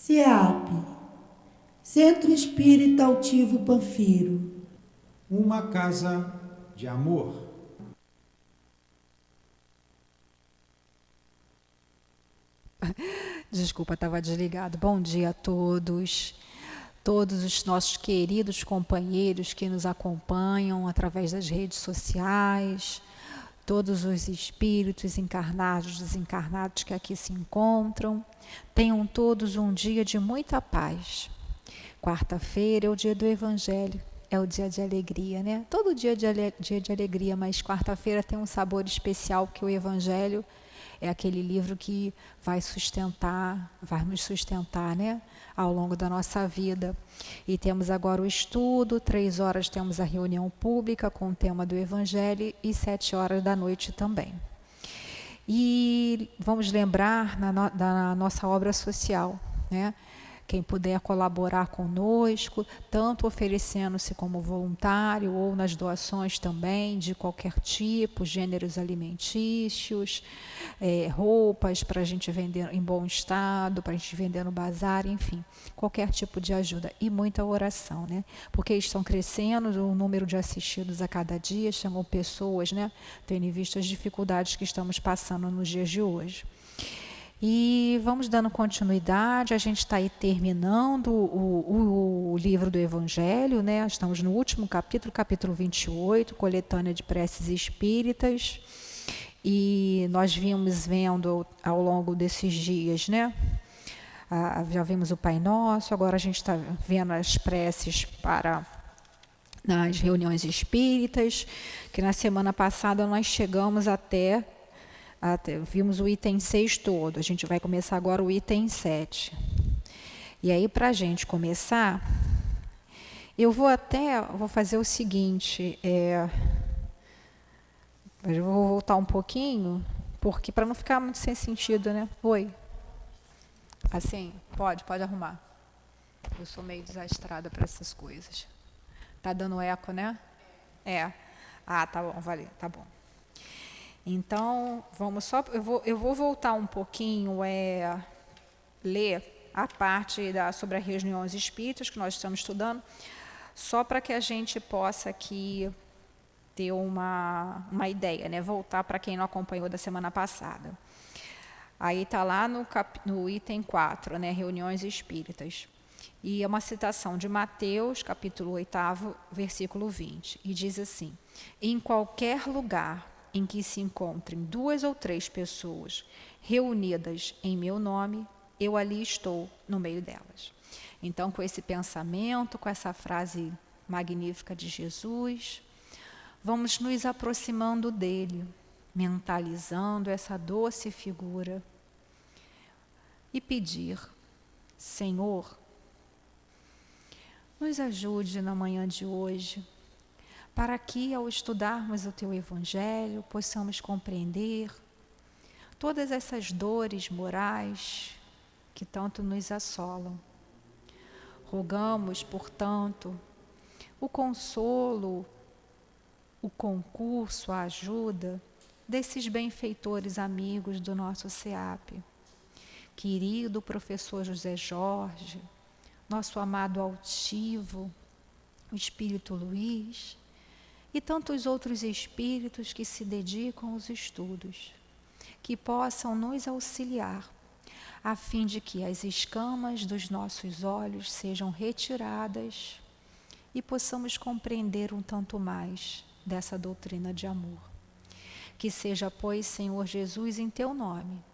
CEAP, Centro Espírita Altivo Panfiro. Uma casa de amor. Desculpa, estava desligado. Bom dia a todos os nossos queridos companheiros que nos acompanham através das redes sociais, todos os espíritos encarnados, desencarnados que aqui se encontram. Tenham todos um dia de muita paz. Quarta-feira é o dia do Evangelho, é o dia de alegria, né? Todo dia é dia de alegria, mas quarta-feira tem um sabor especial, que o Evangelho é aquele livro que vai nos sustentar, né? Ao longo da nossa vida. E temos agora o estudo, 3 horas temos a reunião pública com o tema do Evangelho e 7 horas da noite também. E vamos lembrar da nossa obra social, né? Quem puder colaborar conosco, tanto oferecendo-se como voluntário ou nas doações também, de qualquer tipo, gêneros alimentícios, roupas para a gente vender em bom estado, para a gente vender no bazar, enfim, qualquer tipo de ajuda. E muita oração, né? Porque estão crescendo o número de assistidos a cada dia, chamam pessoas, né? Tendo em vista as dificuldades que estamos passando nos dias de hoje. E vamos dando continuidade, a gente está aí terminando o livro do Evangelho, né? Estamos no último capítulo, capítulo 28, coletânea de preces espíritas, e nós vimos vendo ao longo desses dias, né? Já vimos o Pai Nosso, agora a gente está vendo as preces para nas reuniões espíritas, que na semana passada nós chegamos até vimos o item 6 todo, a gente vai começar agora o item 7. E aí, para a gente começar, eu vou fazer o seguinte, eu vou voltar um pouquinho, porque para não ficar muito sem sentido, né? Oi? Assim, pode arrumar. Eu sou meio desastrada para essas coisas. Tá dando eco, né? É. Ah, tá bom, valeu, tá bom. Então, eu vou voltar um pouquinho, ler a parte sobre as reuniões espíritas que nós estamos estudando, só para que a gente possa aqui ter uma ideia, né? Voltar para quem não acompanhou da semana passada. Aí está lá no item 4, né? Reuniões espíritas. E é uma citação de Mateus, capítulo 8, versículo 20. E diz assim: em qualquer lugar em que se encontrem 2 ou 3 pessoas reunidas em meu nome, eu ali estou no meio delas. Então, com esse pensamento, com essa frase magnífica de Jesus, vamos nos aproximando dele, mentalizando essa doce figura e pedir: Senhor, nos ajude na manhã de hoje, para que, ao estudarmos o Teu Evangelho, possamos compreender todas essas dores morais que tanto nos assolam. Rogamos, portanto, o consolo, o concurso, a ajuda desses benfeitores amigos do nosso CEAP. Querido professor José Jorge, nosso amado altivo, o Espírito Luiz, e tantos outros espíritos que se dedicam aos estudos, que possam nos auxiliar, a fim de que as escamas dos nossos olhos sejam retiradas e possamos compreender um tanto mais dessa doutrina de amor. Que seja, pois, Senhor Jesus, em Teu nome,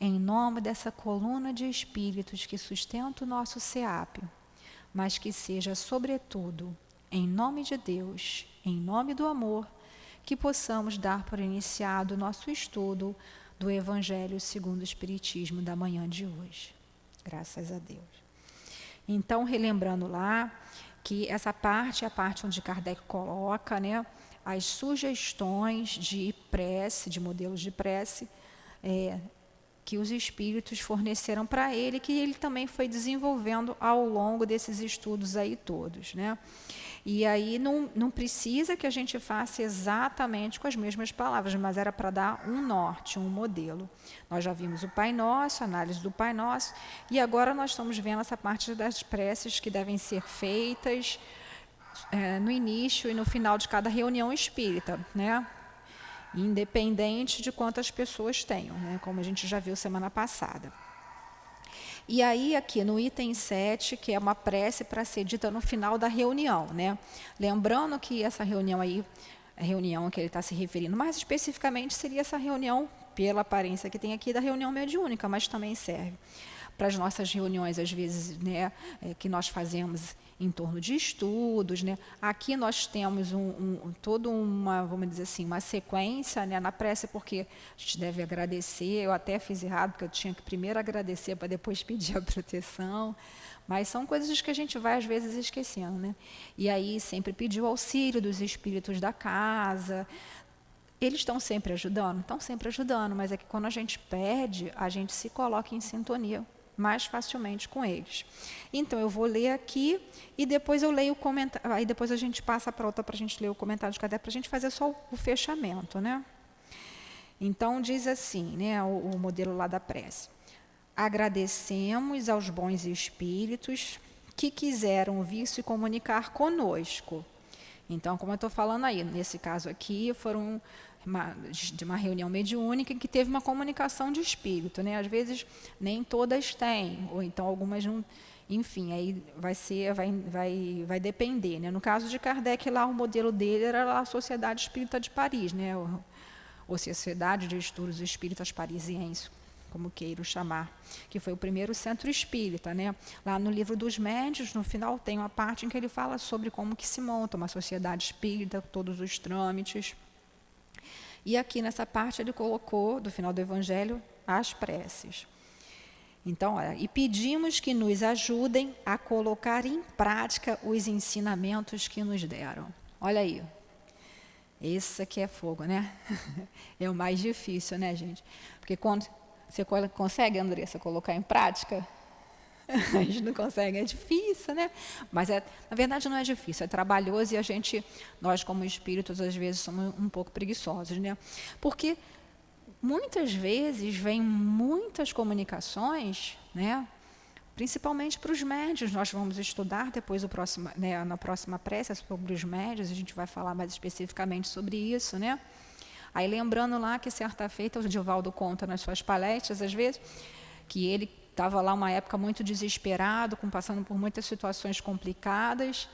em nome dessa coluna de espíritos que sustenta o nosso CEAP, mas que seja, sobretudo, em nome de Deus, em nome do amor, que possamos dar por iniciado o nosso estudo do Evangelho segundo o Espiritismo da manhã de hoje. Graças a Deus. Então, relembrando lá, que essa parte é a parte onde Kardec coloca, né, as sugestões de prece, de modelos de prece, que os espíritos forneceram para ele, que ele também foi desenvolvendo ao longo desses estudos aí todos, né? E aí não precisa que a gente faça exatamente com as mesmas palavras, mas era para dar um norte, um modelo. Nós já vimos o Pai Nosso, a análise do Pai Nosso, e agora nós estamos vendo essa parte das preces que devem ser feitas no início e no final de cada reunião espírita, né? Independente de quantas pessoas tenham, né? Como a gente já viu semana passada. E aí, aqui no item 7, que é uma prece para ser dita no final da reunião, né? Lembrando que essa reunião aí, a reunião a que ele está se referindo, mais especificamente seria essa reunião, pela aparência que tem aqui, da reunião mediúnica, mas também serve para as nossas reuniões, às vezes, né, que nós fazemos em torno de estudos, né? Aqui nós temos toda uma, vamos dizer assim, uma sequência, né, na prece, porque a gente deve agradecer. Eu até fiz errado, porque eu tinha que primeiro agradecer para depois pedir a proteção, mas são coisas que a gente vai às vezes esquecendo, né? E aí sempre pedir o auxílio dos espíritos da casa. Eles estão sempre ajudando? Estão sempre ajudando, mas é que quando a gente pede, a gente se coloca em sintonia mais facilmente com eles. Então, eu vou ler aqui e depois eu leio o comentário. Aí depois a gente passa para outra para a gente ler o comentário de cada, para a gente fazer só o fechamento, né? Então, diz assim, né, o modelo lá da prece. Agradecemos aos bons espíritos que quiseram vir se comunicar conosco. Então, como eu estou falando aí, nesse caso aqui, foram de uma reunião mediúnica que teve uma comunicação de espírito, né? Às vezes nem todas têm, ou então algumas não, enfim, aí vai depender, né? No caso de Kardec, lá o modelo dele era a Sociedade Espírita de Paris, né? Ou Sociedade de Estudos Espíritas Parisienses, como queiro chamar, que foi o primeiro centro espírita, né? Lá no livro dos médiuns, no final, tem uma parte em que ele fala sobre como que se monta uma sociedade espírita, todos os trâmites. E aqui nessa parte ele colocou, do final do Evangelho, as preces. Então, olha, e pedimos que nos ajudem a colocar em prática os ensinamentos que nos deram. Olha aí, esse aqui é fogo, né? É o mais difícil, né, gente? Porque quando você consegue, Andressa, colocar em prática? A gente não consegue, é difícil, né? Mas, na verdade, não é difícil, é trabalhoso e nós como espíritos, às vezes, somos um pouco preguiçosos, né? Porque, muitas vezes, vem muitas comunicações, né? Principalmente para os médios. Nós vamos estudar depois, na próxima prece, sobre os médios, a gente vai falar mais especificamente sobre isso, né? Aí, lembrando lá que, certa feita, o Divaldo conta nas suas palestras, às vezes, que ele estava lá uma época muito desesperado, passando por muitas situações complicadas,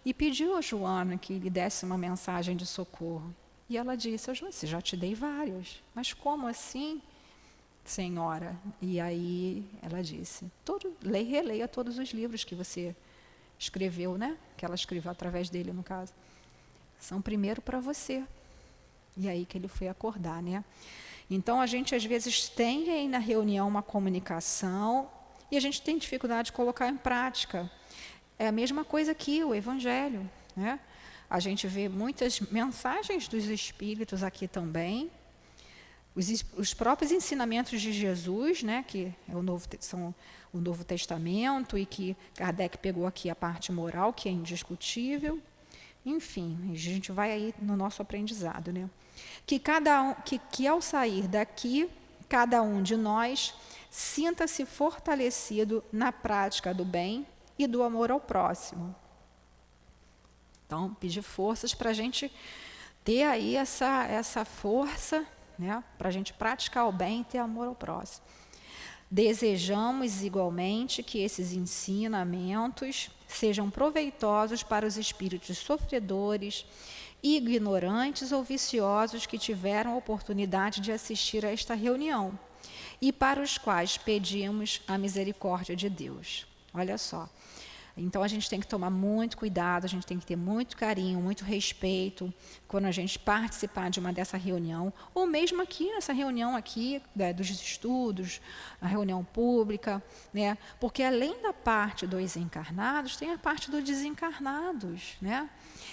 e pediu a Joana que lhe desse uma mensagem de socorro. E ela disse: Joana, já te dei várias, mas como assim, senhora? E aí ela disse: releia todos os livros que você escreveu, né? Que ela escreveu através dele, no caso. São primeiro para você. E aí que ele foi acordar, né? Então, a gente, às vezes, tem aí na reunião uma comunicação e a gente tem dificuldade de colocar em prática. É a mesma coisa aqui, o Evangelho, né? A gente vê muitas mensagens dos Espíritos aqui também, os próprios ensinamentos de Jesus, né, que são o Novo Testamento, e que Kardec pegou aqui a parte moral, que é indiscutível. Enfim, a gente vai aí no nosso aprendizado, né? Que ao sair daqui, cada um de nós sinta-se fortalecido na prática do bem e do amor ao próximo. Então, pedir forças para a gente ter aí essa força, né, para a gente praticar o bem e ter amor ao próximo. Desejamos igualmente que esses ensinamentos sejam proveitosos para os espíritos sofredores, ignorantes ou viciosos que tiveram a oportunidade de assistir a esta reunião e para os quais pedimos a misericórdia de Deus. Olha só. Então, a gente tem que tomar muito cuidado, a gente tem que ter muito carinho, muito respeito quando a gente participar de uma dessa reunião, ou mesmo aqui, nessa reunião aqui, dos estudos, a reunião pública, né? Porque além da parte dos encarnados, tem a parte dos desencarnados, né?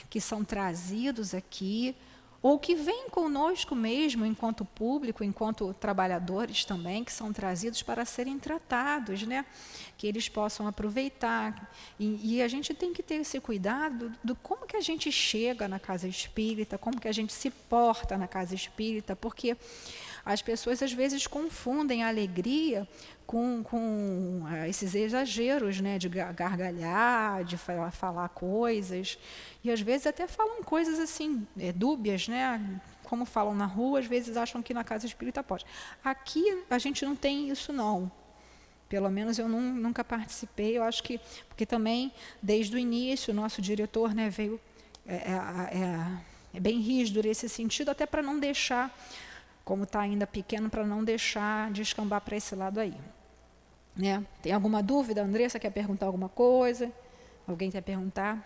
Que são trazidos aqui ou que vêm conosco mesmo, enquanto público, enquanto trabalhadores também, que são trazidos para serem tratados, né? Que eles possam aproveitar. E a gente tem que ter esse cuidado do como que a gente chega na casa espírita, como que a gente se porta na casa espírita, porque as pessoas às vezes confundem a alegria com esses exageros, né, de gargalhar, de falar coisas, e às vezes até falam coisas assim, dúbias, né, como falam na rua, às vezes acham que na casa espírita pode. Aqui a gente não tem isso não, pelo menos eu nunca participei, eu acho que, porque também desde o início o nosso diretor, né, veio, é bem rígido nesse sentido, até para não deixar, como está ainda pequeno, para não deixar descambar para esse lado aí. Né? Tem alguma dúvida? Andressa quer perguntar alguma coisa? Alguém quer perguntar?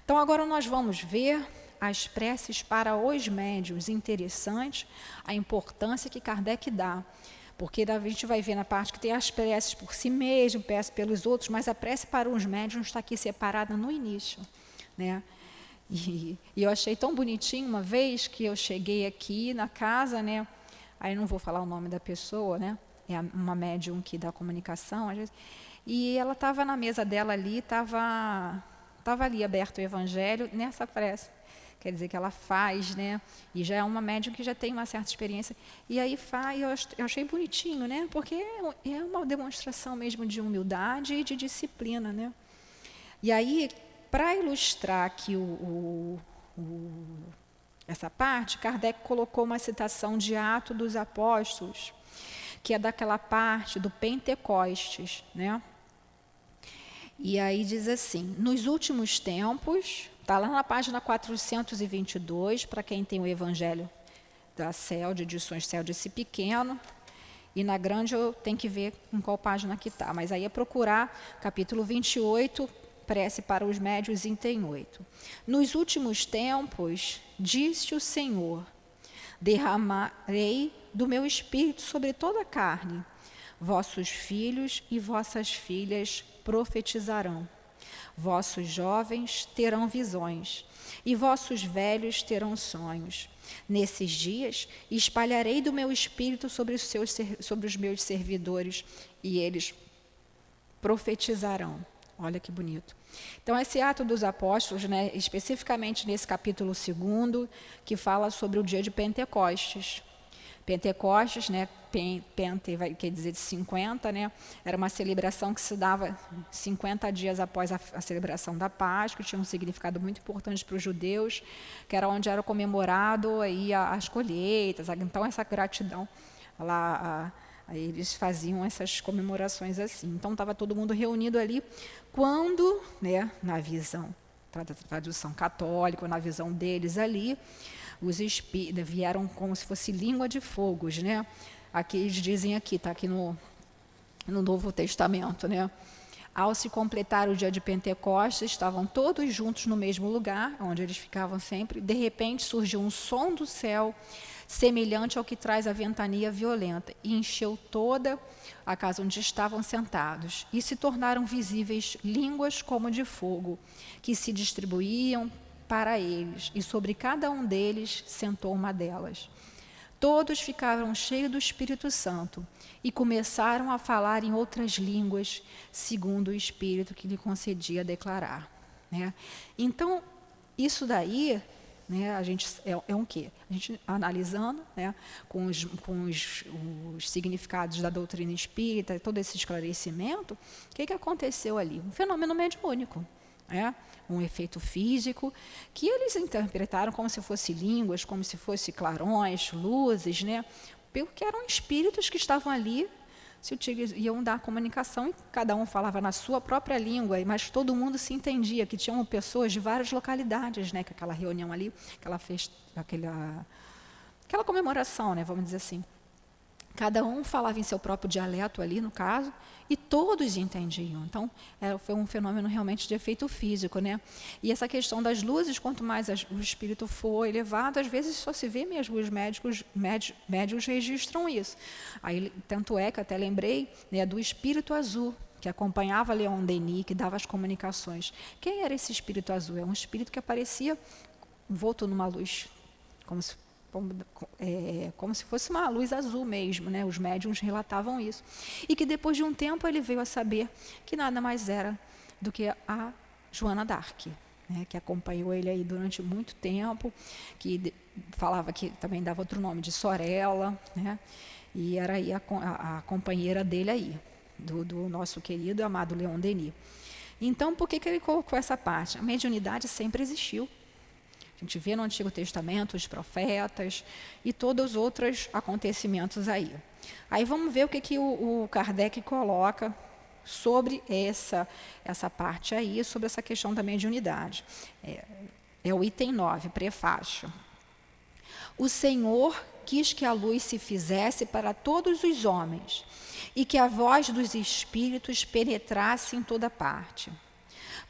Então, agora nós vamos ver as preces para os médiuns. Interessante a importância que Kardec dá. Porque a gente vai ver na parte que tem as preces por si mesmo, prece pelos outros, mas a prece para os médiuns está aqui separada no início. Né? E eu achei tão bonitinho uma vez que eu cheguei aqui na casa, né? Aí não vou falar o nome da pessoa, né? É uma médium que dá comunicação, às vezes, e ela estava na mesa dela ali, estava ali aberto o evangelho nessa prece. Quer dizer que ela faz, né? E já é uma médium que já tem uma certa experiência. E aí eu achei bonitinho, né? Porque é uma demonstração mesmo de humildade e de disciplina, né? E aí, para ilustrar aqui essa parte, Kardec colocou uma citação de Atos dos Apóstolos, que é daquela parte do Pentecostes, né? E aí diz assim, nos últimos tempos, está lá na página 422, para quem tem o Evangelho da CELD, edições CELD, esse pequeno, e na grande eu tenho que ver em qual página que está, mas aí é procurar capítulo 28, prece para os médios, item 8. Nos últimos tempos, disse o Senhor, derramarei do meu espírito sobre toda a carne. Vossos filhos e vossas filhas profetizarão. Vossos jovens terão visões, e vossos velhos terão sonhos. Nesses dias espalharei do meu espírito sobre os meus servidores, e eles profetizarão. Olha que bonito. Então, esse Ato dos Apóstolos, né, especificamente nesse capítulo 2, que fala sobre o dia de Pentecostes. Pentecostes, né, Pente quer dizer de 50, né, era uma celebração que se dava 50 dias após a celebração da Páscoa, tinha um significado muito importante para os judeus, que era onde era comemorado aí as colheitas, então essa gratidão lá, aí eles faziam essas comemorações assim. Então estava todo mundo reunido ali quando, né, na visão, tradução católica, na visão deles ali, os espíritos vieram como se fosse língua de fogos, né? Aqui eles dizem aqui, está aqui no Novo Testamento, né? Ao se completar o dia de Pentecostes, estavam todos juntos no mesmo lugar, onde eles ficavam sempre. De repente surgiu um som do céu, semelhante ao que traz a ventania violenta, e encheu toda a casa onde estavam sentados. E se tornaram visíveis línguas como de fogo, que se distribuíam para eles, e sobre cada um deles sentou uma delas. Todos ficaram cheios do Espírito Santo e começaram a falar em outras línguas, segundo o Espírito que lhe concedia declarar. Né? Então, isso daí, né, a gente é um quê? A gente analisando, né, com os significados da doutrina espírita, todo esse esclarecimento, o que aconteceu ali? Um fenômeno mediúnico. Um efeito físico, que eles interpretaram como se fosse línguas, como se fosse clarões, luzes, né? Porque eram espíritos que estavam ali, iam dar comunicação, e cada um falava na sua própria língua, mas todo mundo se entendia, que tinham pessoas de várias localidades, né? Que aquela reunião ali, aquela comemoração, né? Vamos dizer assim. Cada um falava em seu próprio dialeto ali, no caso, e todos entendiam. Então, foi um fenômeno realmente de efeito físico, né? E essa questão das luzes, quanto mais o espírito for elevado, às vezes só se vê mesmo, os médiuns registram isso. Aí, tanto é que até lembrei, né, do espírito azul, que acompanhava Leon Denis, que dava as comunicações. Quem era esse espírito azul? É um espírito que aparecia envolto numa luz como se fosse uma luz azul mesmo, né? Os médiuns relatavam isso. E que depois de um tempo ele veio a saber que nada mais era do que a Joana d'Arc, né? Que acompanhou ele aí durante muito tempo, que falava que também dava outro nome, de Sorella, né? E era aí a companheira dele aí, do nosso querido e amado Leon Denis. Então, por que ele colocou essa parte? A mediunidade sempre existiu. A gente vê no Antigo Testamento os profetas e todos os outros acontecimentos aí. Aí vamos ver o que o Kardec coloca sobre essa parte aí, sobre essa questão da mediunidade. É o item 9, prefácio. O Senhor quis que a luz se fizesse para todos os homens e que a voz dos espíritos penetrasse em toda parte,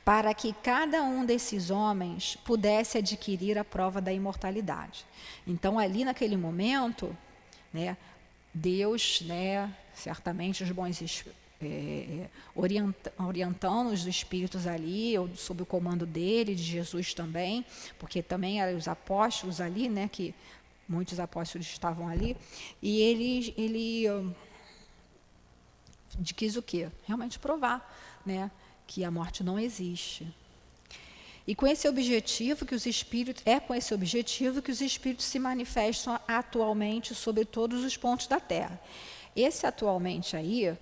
para que cada um desses homens pudesse adquirir a prova da imortalidade. Então, ali naquele momento, né, Deus, né, certamente os bons orientando os espíritos ali, sob o comando dele, de Jesus também, porque também eram os apóstolos ali, né, que muitos apóstolos estavam ali, e ele quis o quê? Realmente provar, né, que a morte não existe. E com esse objetivo que os espíritos, com esse objetivo que os espíritos se manifestam atualmente sobre todos os pontos da Terra. Esse atualmente aí,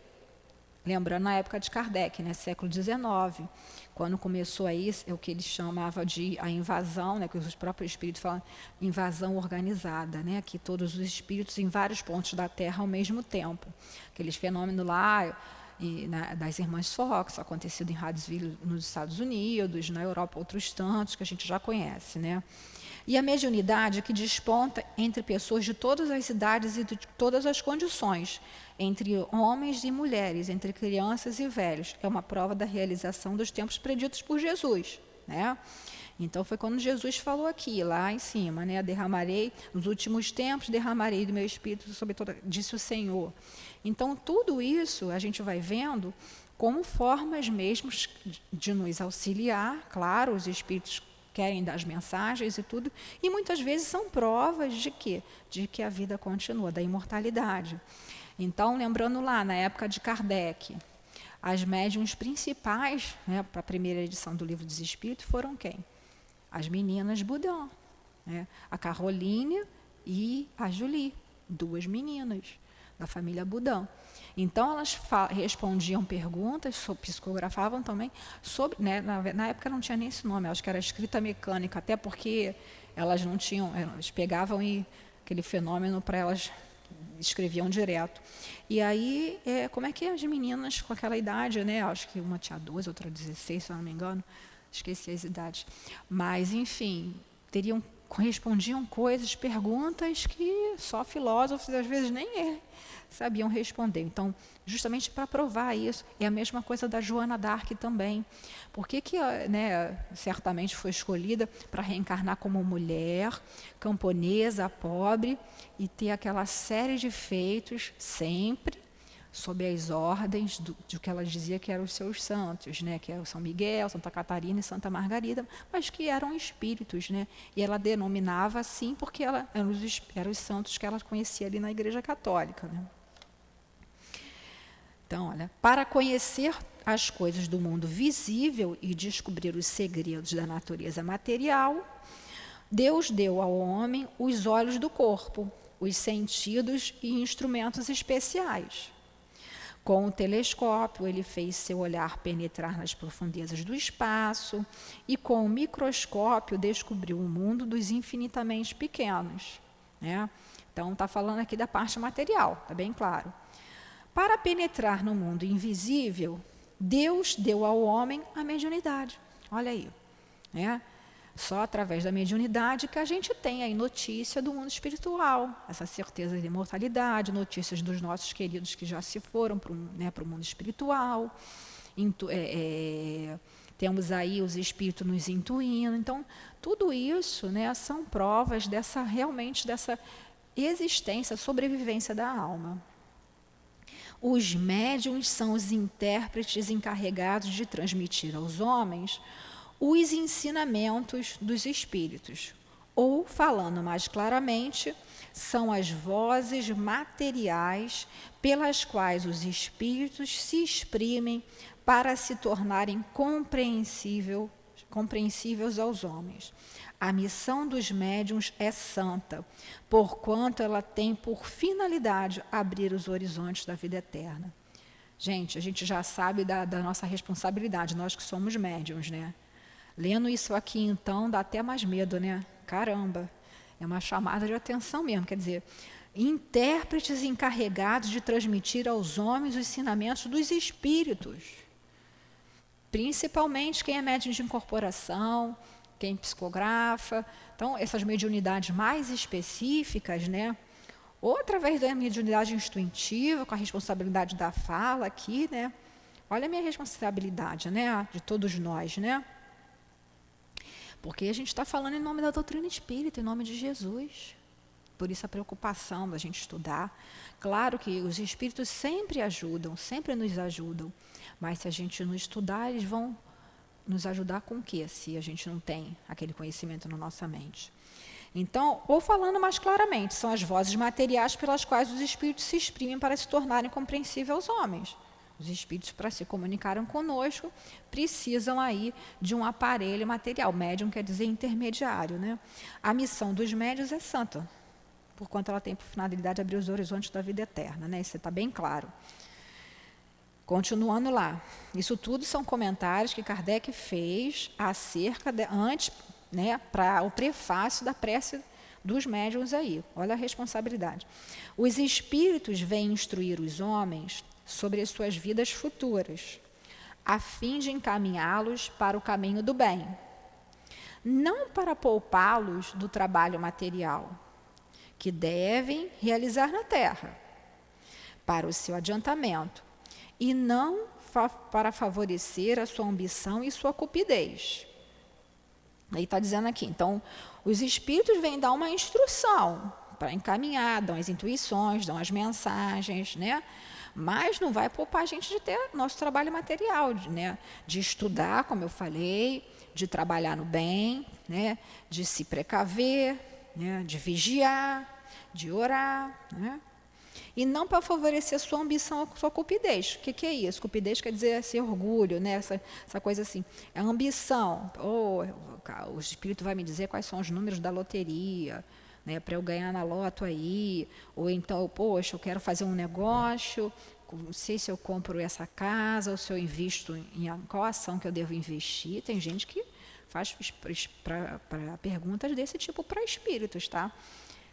lembrando na época de Kardec, né, século XIX, quando começou aí o que ele chamava de a invasão, né, que os próprios espíritos falam, invasão organizada, né, que todos os espíritos em vários pontos da Terra ao mesmo tempo. Aqueles fenômenos lá das Irmãs Fox, acontecido em Harrisville, nos Estados Unidos, na Europa, outros tantos que a gente já conhece, né? E a mediunidade que desponta entre pessoas de todas as idades e de todas as condições, entre homens e mulheres, entre crianças e velhos, é uma prova da realização dos tempos preditos por Jesus, né? Então foi quando Jesus falou aqui, lá em cima, né? Derramarei, nos últimos tempos, derramarei do meu espírito sobre toda, disse o Senhor. Então tudo isso a gente vai vendo como formas mesmo de nos auxiliar, claro, os espíritos querem dar as mensagens e tudo, e muitas vezes são provas de quê? De que a vida continua, da imortalidade. Então, lembrando lá, na época de Kardec, as médiuns principais, né, para a primeira edição do Livro dos Espíritos, foram quem? As meninas Boudin, né? A Caroline e a Julie, duas meninas da família Boudin. Então, elas respondiam perguntas, psicografavam também, sobre, né, na época não tinha nem esse nome, acho que era escrita mecânica, até porque elas não tinham, elas pegavam aquele fenômeno para elas escreviam direto. E aí, como é que as meninas com aquela idade, né, acho que uma tinha 12, outra 16, se eu não me engano, esqueci as idades, mas, enfim, respondiam coisas, perguntas que só filósofos, às vezes, nem sabiam responder. Então, justamente para provar isso, é a mesma coisa da Joana d'Arc também. Por que, né, certamente foi escolhida para reencarnar como mulher, camponesa, pobre, e ter aquela série de feitos, sempre sob as ordens de que ela dizia que eram os seus santos, né, que eram São Miguel, Santa Catarina e Santa Margarida, mas que eram espíritos, né, e ela denominava assim porque eram os santos que ela conhecia ali na Igreja Católica, né. Então, olha, para conhecer as coisas do mundo visível e descobrir os segredos da natureza material, Deus deu ao homem os olhos do corpo, os sentidos e instrumentos especiais. Com o telescópio, ele fez seu olhar penetrar nas profundezas do espaço e, com o microscópio, descobriu o mundo dos infinitamente pequenos, né? Então, está falando aqui da parte material, está bem claro. Para penetrar no mundo invisível, Deus deu ao homem a mediunidade. Olha aí, né? Só através da mediunidade que a gente tem aí notícia do mundo espiritual, essa certeza de imortalidade, notícias dos nossos queridos que já se foram para o mundo espiritual. Temos aí os espíritos nos intuindo. Então, tudo isso, né, são provas realmente dessa existência, sobrevivência da alma. Os médiuns são os intérpretes encarregados de transmitir aos homens os ensinamentos dos espíritos, Ou, falando mais claramente, são as vozes materiais pelas quais os espíritos se exprimem para se tornarem compreensíveis aos homens. A missão dos médiuns é santa, porquanto ela tem por finalidade abrir os horizontes da vida eterna. Gente, a gente já sabe da nossa responsabilidade, nós que somos médiuns, né? Lendo isso aqui, então, dá até mais medo, né? Caramba, é uma chamada de atenção mesmo, quer dizer, intérpretes encarregados de transmitir aos homens os ensinamentos dos espíritos, principalmente quem é médium de incorporação, quem psicografa. Então, essas mediunidades mais específicas, né? Ou através da mediunidade instintiva, com a responsabilidade da fala aqui, né? Olha a minha responsabilidade, né? De todos nós, né? Porque a gente está falando em nome da doutrina espírita, em nome de Jesus. Por isso a preocupação da gente estudar. Claro que os espíritos sempre ajudam, sempre nos ajudam. Mas se a gente não estudar, eles vão nos ajudar com o quê? Se a gente não tem aquele conhecimento na nossa mente. Então, ou falando mais claramente, são as vozes materiais pelas quais os espíritos se exprimem para se tornarem compreensíveis aos homens. Os espíritos, para se comunicarem conosco, precisam aí de um aparelho material. Médium quer dizer intermediário, né? A missão dos médiuns é santa, porquanto ela tem por finalidade abrir os horizontes da vida eterna, né? Isso está bem claro. Continuando lá, isso tudo são comentários que Kardec fez acerca antes, né, para o prefácio da prece dos médiuns aí. Olha a responsabilidade. Os espíritos vêm instruir os homens sobre as suas vidas futuras, a fim de encaminhá-los para o caminho do bem, não para poupá-los do trabalho material que devem realizar na Terra, para o seu adiantamento, e não para favorecer a sua ambição e sua cupidez. Aí está dizendo aqui, então, os espíritos vêm dar uma instrução para encaminhar, dão as intuições, dão as mensagens, né? Mas não vai poupar a gente de ter nosso trabalho material, né? De estudar, como eu falei, de trabalhar no bem, né? De se precaver, né? De vigiar, de orar, né? E não para favorecer a sua ambição, a sua cupidez. O que é isso? Cupidez quer dizer esse orgulho, né? Essa coisa assim. É ambição. O espírito vai me dizer quais são os números da loteria, né, para eu ganhar na loto aí. Ou então, poxa, eu quero fazer um negócio, não sei se eu compro essa casa ou se eu invisto em qual ação que eu devo investir. Tem gente que faz para perguntas desse tipo para espíritos, tá?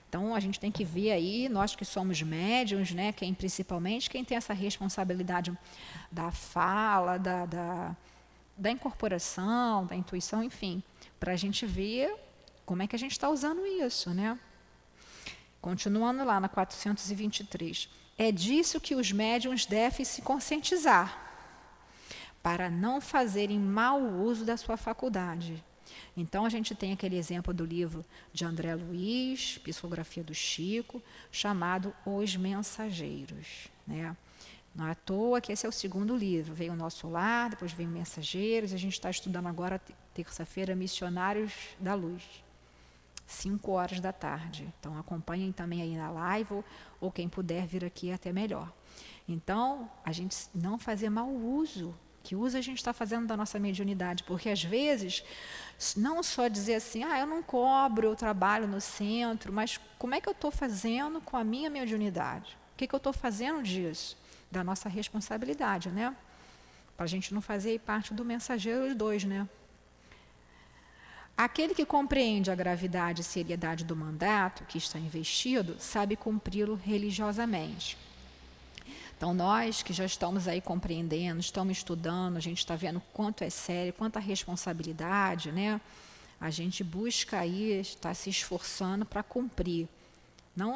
Então, a gente tem que ver aí, nós que somos médiuns, né, principalmente quem tem essa responsabilidade da fala, da incorporação, da intuição, enfim, para a gente ver como é que a gente está usando isso, né? Continuando lá na 423. É disso que os médiuns devem se conscientizar, para não fazerem mau uso da sua faculdade. Então, a gente tem aquele exemplo do livro de André Luiz, Psicografia do Chico, chamado Os Mensageiros, né? Não é à toa que esse é o segundo livro. Veio o Nosso Lar, depois veio Mensageiros, e a gente está estudando agora, terça-feira, Missionários da Luz, 5 horas da tarde. Então, acompanhem também aí na live, ou quem puder vir aqui até melhor. Então, a gente não fazer mau uso. Que uso a gente está fazendo da nossa mediunidade? Porque, às vezes, não só dizer assim, eu não cobro, eu trabalho no centro, mas como é que eu estou fazendo com a minha mediunidade? O que eu estou fazendo disso? Da nossa responsabilidade, né? Para a gente não fazer parte do mensageiro 2, né? Aquele que compreende a gravidade e seriedade do mandato que está investido, sabe cumpri-lo religiosamente. Então, nós que já estamos aí compreendendo, estamos estudando, a gente está vendo quanto é sério, quanta responsabilidade, né? A gente busca aí, está se esforçando para cumprir.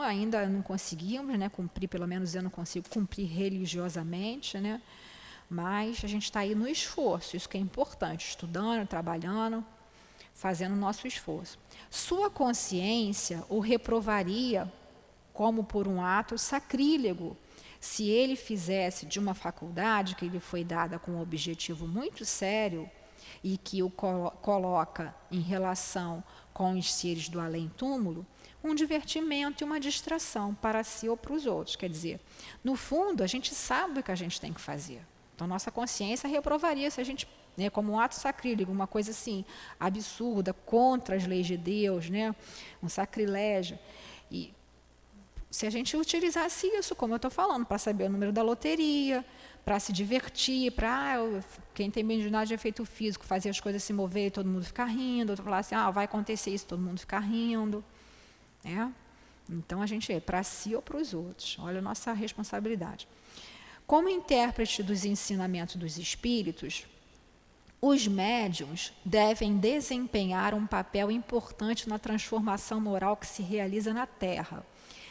Ainda não conseguimos, né, cumprir, pelo menos eu não consigo cumprir religiosamente, né? Mas a gente está aí no esforço, isso que é importante, estudando, trabalhando, fazendo o nosso esforço. Sua consciência o reprovaria como por um ato sacrílego, se ele fizesse de uma faculdade que lhe foi dada com um objetivo muito sério, e que o coloca em relação com os seres do além-túmulo, um divertimento e uma distração para si ou para os outros. Quer dizer, no fundo, a gente sabe o que a gente tem que fazer. Então, nossa consciência reprovaria se a gente, né, como um ato sacrílego, uma coisa assim, absurda, contra as leis de Deus, né, um sacrilégio. E se a gente utilizasse isso, como eu estou falando, para saber o número da loteria, para se divertir, para quem tem mediunidade de efeito físico, fazer as coisas se mover e todo mundo ficar rindo, falar assim, vai acontecer isso, todo mundo ficar rindo. Então, a gente para si ou para os outros. Olha a nossa responsabilidade. Como intérprete dos ensinamentos dos espíritos, os médiuns devem desempenhar um papel importante na transformação moral que se realiza na Terra.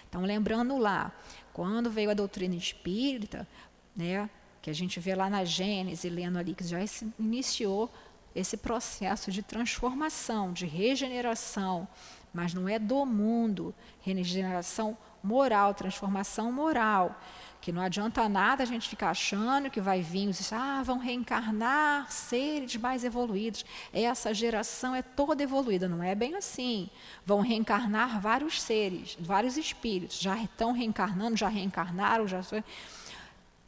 Então, lembrando lá, quando veio a doutrina espírita, né, que a gente vê lá na Gênese, lendo ali, que já se iniciou esse processo de transformação, de regeneração, mas não é do mundo, regeneração moral, transformação moral, que não adianta nada a gente ficar achando que vai vir os vão reencarnar seres mais evoluídos. Essa geração é toda evoluída, não é bem assim. Vão reencarnar vários seres, vários espíritos, já estão reencarnando, já reencarnaram, já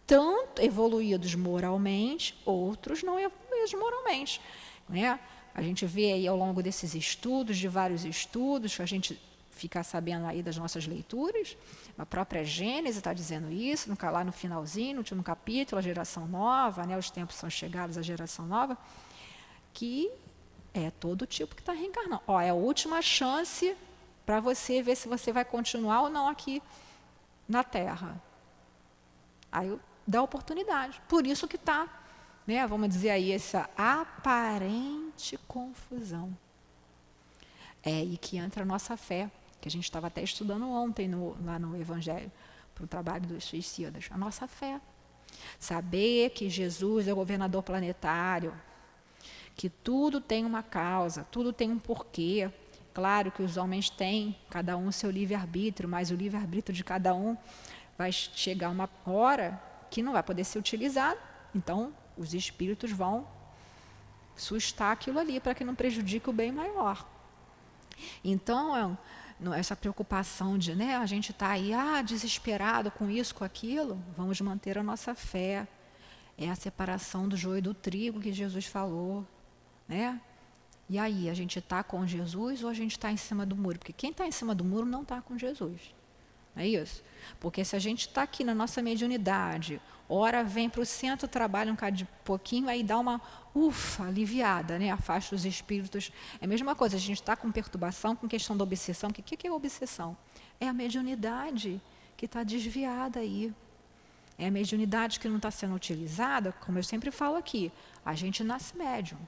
tanto evoluídos moralmente, outros não evoluídos moralmente, né? A gente vê aí ao longo desses estudos, de vários estudos, que a gente fica sabendo aí das nossas leituras, a própria Gênese está dizendo isso, lá no finalzinho, no último capítulo, a geração nova, né, os tempos são chegados à geração nova, que é todo tipo que está reencarnando. É a última chance para você ver se você vai continuar ou não aqui na Terra. Aí dá oportunidade. Por isso que está, né, vamos dizer aí, essa aparente confusão. É aí que entra a nossa fé, que a gente estava até estudando ontem lá no Evangelho, para o trabalho dos suicidas. A nossa fé. Saber que Jesus é o governador planetário, que tudo tem uma causa, tudo tem um porquê. Claro que os homens têm, cada um seu livre-arbítrio, mas o livre-arbítrio de cada um vai chegar uma hora que não vai poder ser utilizado. Então, os espíritos vão sustar aquilo ali para que não prejudique o bem maior. Então, essa preocupação de, né, a gente está aí desesperado com isso, com aquilo, vamos manter a nossa fé. É a separação do joio e do trigo que Jesus falou, né? E aí, a gente está com Jesus ou a gente está em cima do muro? Porque quem está em cima do muro não está com Jesus. É isso? Porque se a gente está aqui na nossa mediunidade, ora vem para o centro, trabalha um pouquinho, aí dá uma aliviada, né? Afasta os espíritos. É a mesma coisa, a gente está com perturbação, com questão da obsessão. O que é obsessão? É a mediunidade que está desviada aí. É a mediunidade que não está sendo utilizada, como eu sempre falo aqui, a gente nasce médium.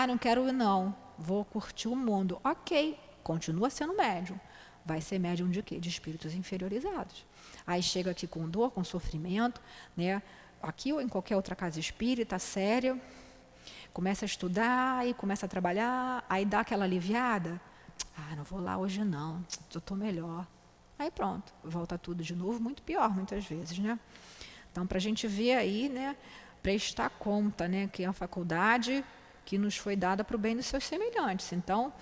Não quero ir não, vou curtir o mundo. Ok, continua sendo médium. Vai ser médium de quê? De espíritos inferiorizados. Aí chega aqui com dor, com sofrimento, né? Aqui ou em qualquer outra casa espírita, séria, começa a estudar, aí começa a trabalhar, aí dá aquela aliviada. Não vou lá hoje não, eu estou melhor. Aí pronto, volta tudo de novo, muito pior muitas vezes, né? Então, para a gente ver aí, né, prestar conta, né, que é a faculdade que nos foi dada para o bem dos seus semelhantes. Então,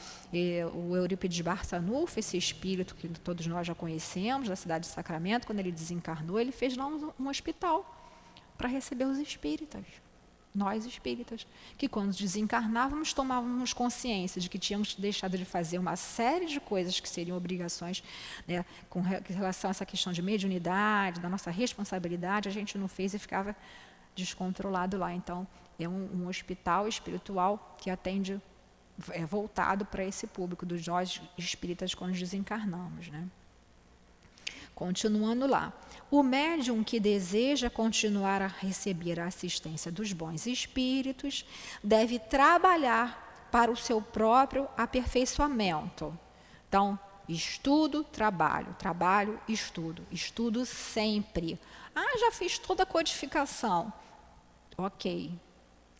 o Eurípides Barçanufo, esse espírito que todos nós já conhecemos, da cidade de Sacramento, quando ele desencarnou, ele fez lá um hospital para receber os espíritas, nós espíritas, que quando desencarnávamos, tomávamos consciência de que tínhamos deixado de fazer uma série de coisas que seriam obrigações, né, com relação a essa questão de mediunidade, da nossa responsabilidade, a gente não fez e ficava descontrolado lá. Então, é um hospital espiritual que atende, é voltado para esse público dos nós espíritas quando desencarnamos, né? Continuando lá. O médium que deseja continuar a receber a assistência dos bons espíritos deve trabalhar para o seu próprio aperfeiçoamento. Então, estudo, trabalho, trabalho, estudo sempre. Já fiz toda a codificação. Ok,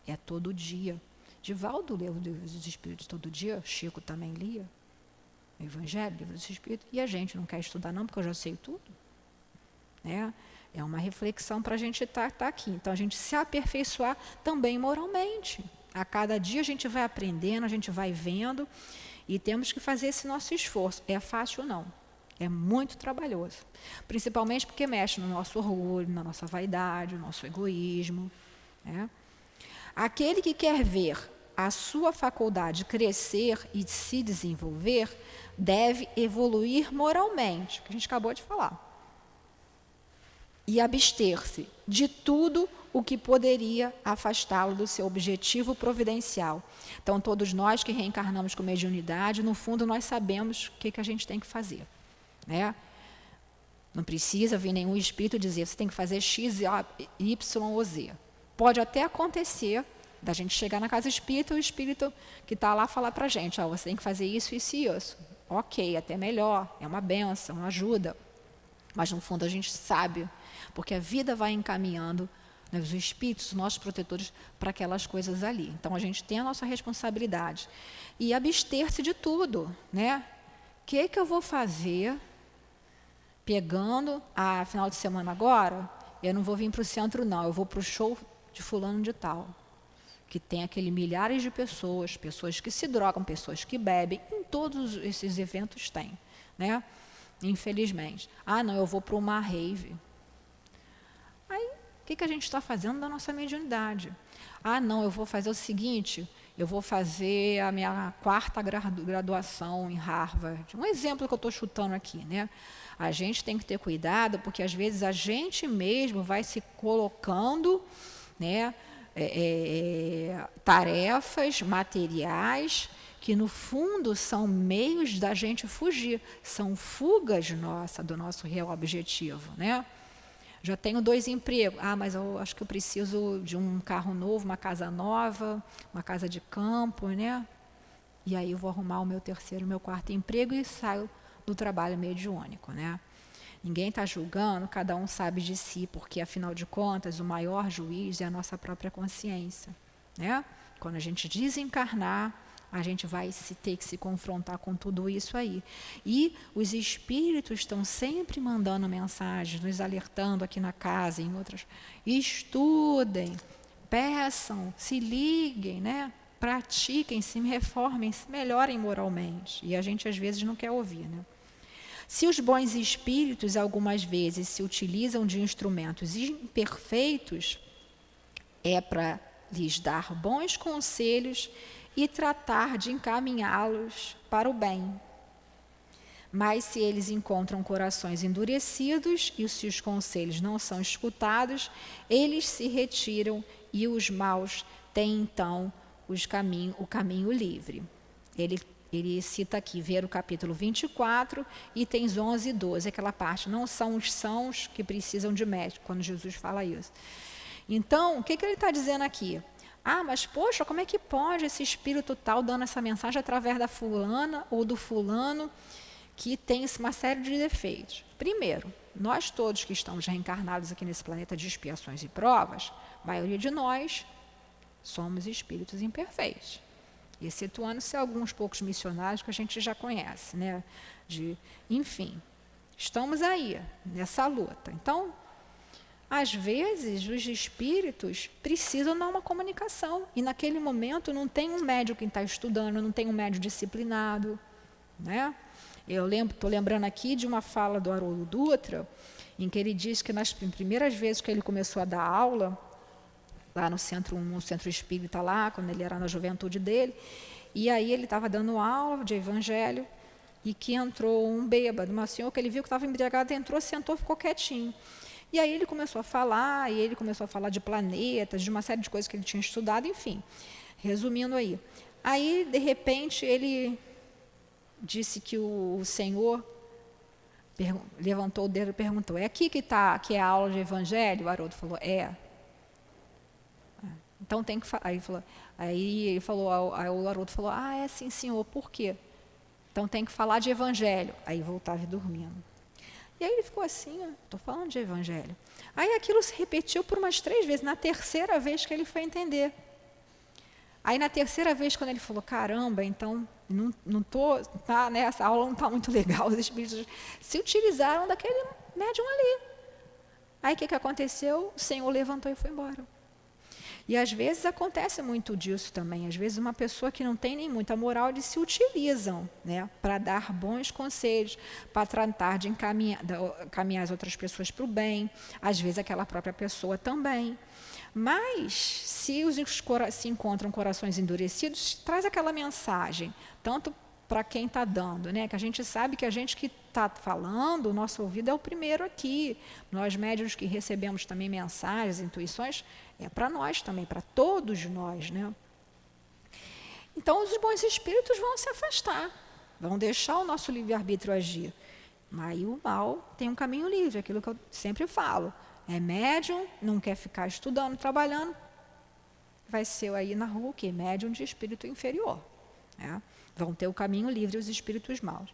é todo dia. Divaldo leu o Livro dos Espíritos todo dia, Chico também lia o Evangelho, Livro dos Espíritos, e a gente não quer estudar não, porque eu já sei tudo. Né? É uma reflexão para a gente estar aqui. Então, a gente se aperfeiçoar também moralmente. A cada dia a gente vai aprendendo, a gente vai vendo e temos que fazer esse nosso esforço. É fácil não, é muito trabalhoso. Principalmente porque mexe no nosso orgulho, na nossa vaidade, no nosso egoísmo. Né? Aquele que quer ver a sua faculdade crescer e se desenvolver, deve evoluir moralmente, que a gente acabou de falar. E abster-se de tudo o que poderia afastá-lo do seu objetivo providencial. Então, todos nós que reencarnamos com mediunidade, no fundo, nós sabemos o que a gente tem que fazer. Né? Não precisa vir nenhum espírito dizer, você tem que fazer X, Y ou Z. Pode até acontecer da gente chegar na casa espírita e o espírito que está lá falar para a gente, você tem que fazer isso, isso e isso. Ok, até melhor, é uma benção, uma ajuda. Mas, no fundo, a gente sabe, porque a vida vai encaminhando, né, os espíritos, os nossos protetores, para aquelas coisas ali. Então, a gente tem a nossa responsabilidade. E abster-se de tudo. Né? O que eu vou fazer pegando, final de semana agora, eu não vou vir para o centro, não. Eu vou para o show de fulano de tal, que tem aquele milhares de pessoas, pessoas que se drogam, pessoas que bebem, em todos esses eventos tem. Né? Infelizmente. Não, eu vou para uma rave. Aí, o que a gente está fazendo da nossa mediunidade? Não, eu vou fazer o seguinte, eu vou fazer a minha 4ª graduação em Harvard. Um exemplo que eu estou chutando aqui. Né? A gente tem que ter cuidado, porque às vezes a gente mesmo vai se colocando, né, tarefas materiais que no fundo são meios da gente fugir, são fugas do nosso real objetivo. Né? Já tenho 2 empregos, mas eu acho que eu preciso de um carro novo, uma casa nova, uma casa de campo, né? E aí eu vou arrumar o meu 3º, meu 4º emprego e saio do trabalho mediúnico. Né? Ninguém está julgando, cada um sabe de si, porque afinal de contas o maior juiz é a nossa própria consciência. Né? Quando a gente desencarnar, a gente vai ter que se confrontar com tudo isso aí. E os espíritos estão sempre mandando mensagens, nos alertando aqui na casa, em outras. Estudem, peçam, se liguem, né? Pratiquem, se reformem, se melhorem moralmente. E a gente às vezes não quer ouvir. Né? Se os bons espíritos algumas vezes se utilizam de instrumentos imperfeitos, é para lhes dar bons conselhos e tratar de encaminhá-los para o bem. Mas se eles encontram corações endurecidos e se os conselhos não são escutados, eles se retiram e os maus têm então o caminho livre. Ele cita aqui, ver o capítulo 24, itens 11 e 12, aquela parte, não são os sãos que precisam de médico, quando Jesus fala isso. Então, o que ele está dizendo aqui? Mas poxa, como é que pode esse espírito tal dando essa mensagem através da fulana ou do fulano que tem uma série de defeitos? Primeiro, nós todos que estamos reencarnados aqui nesse planeta de expiações e provas, a maioria de nós somos espíritos imperfeitos, excetuando-se alguns poucos missionários que a gente já conhece, né? Enfim, estamos aí, nessa luta. Então, às vezes, os espíritos precisam dar uma comunicação. E, naquele momento, não tem um médium que está estudando, não tem um médium disciplinado. Né? Eu estou lembrando aqui de uma fala do Haroldo Dutra, em que ele diz que nas primeiras vezes que ele começou a dar aula, lá no centro espírita, lá, quando ele era na juventude dele, e aí ele estava dando aula de evangelho, e que entrou um bêbado, um senhor que ele viu que estava embriagado, entrou, sentou, ficou quietinho. E aí ele começou a falar, de planetas, de uma série de coisas que ele tinha estudado, enfim. Resumindo aí. Aí, de repente, ele disse que o Senhor levantou o dedo e perguntou, é aqui que é a aula de evangelho? O Haroldo falou, é. Então tem que falar. Aí o Haroldo falou, é sim, senhor, por quê? Então tem que falar de evangelho. Aí voltava dormindo. E aí ele ficou assim, estou falando de evangelho. Aí aquilo se repetiu por umas 3 vezes, na 3ª vez que ele foi entender. Aí na 3ª vez, quando ele falou, caramba, então, essa aula não está muito legal, os espíritos se utilizaram daquele médium ali. Aí o que aconteceu? O Senhor levantou e foi embora. E às vezes acontece muito disso também. Às vezes uma pessoa que não tem nem muita moral, eles se utilizam, né, para dar bons conselhos, para tratar de encaminhar as outras pessoas para o bem, às vezes aquela própria pessoa também. Mas, se encontram corações endurecidos, traz aquela mensagem, tanto para quem está dando, né? Que a gente sabe que a gente que está falando, o nosso ouvido é o primeiro aqui. Nós médiuns que recebemos também mensagens, intuições, é para nós também, para todos nós, né? Então, os bons espíritos vão se afastar, vão deixar o nosso livre-arbítrio agir. Mas o mal tem um caminho livre, aquilo que eu sempre falo. É médium, não quer ficar estudando, trabalhando, vai ser aí na rua o quê? Médium de espírito inferior. Né? Vão ter o caminho livre os espíritos maus.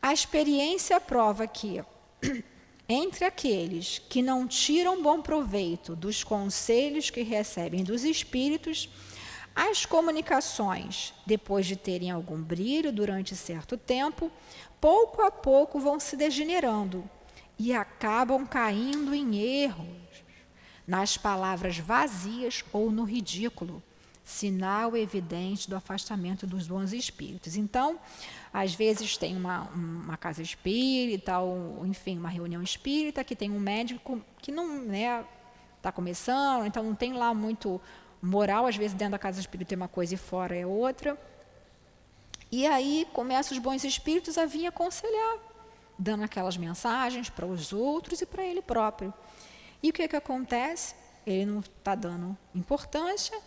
A experiência prova que, entre aqueles que não tiram bom proveito dos conselhos que recebem dos espíritos, as comunicações, depois de terem algum brilho durante certo tempo, pouco a pouco vão se degenerando e acabam caindo em erros, nas palavras vazias ou no ridículo, sinal evidente do afastamento dos bons espíritos. Então, às vezes tem uma casa espírita, ou enfim, uma reunião espírita, que tem um médico que não está começando, então não tem lá muito moral, às vezes dentro da casa espírita é uma coisa e fora é outra. E aí começam os bons espíritos a vir aconselhar, dando aquelas mensagens para os outros e para ele próprio. E o que acontece? Ele não está dando importância,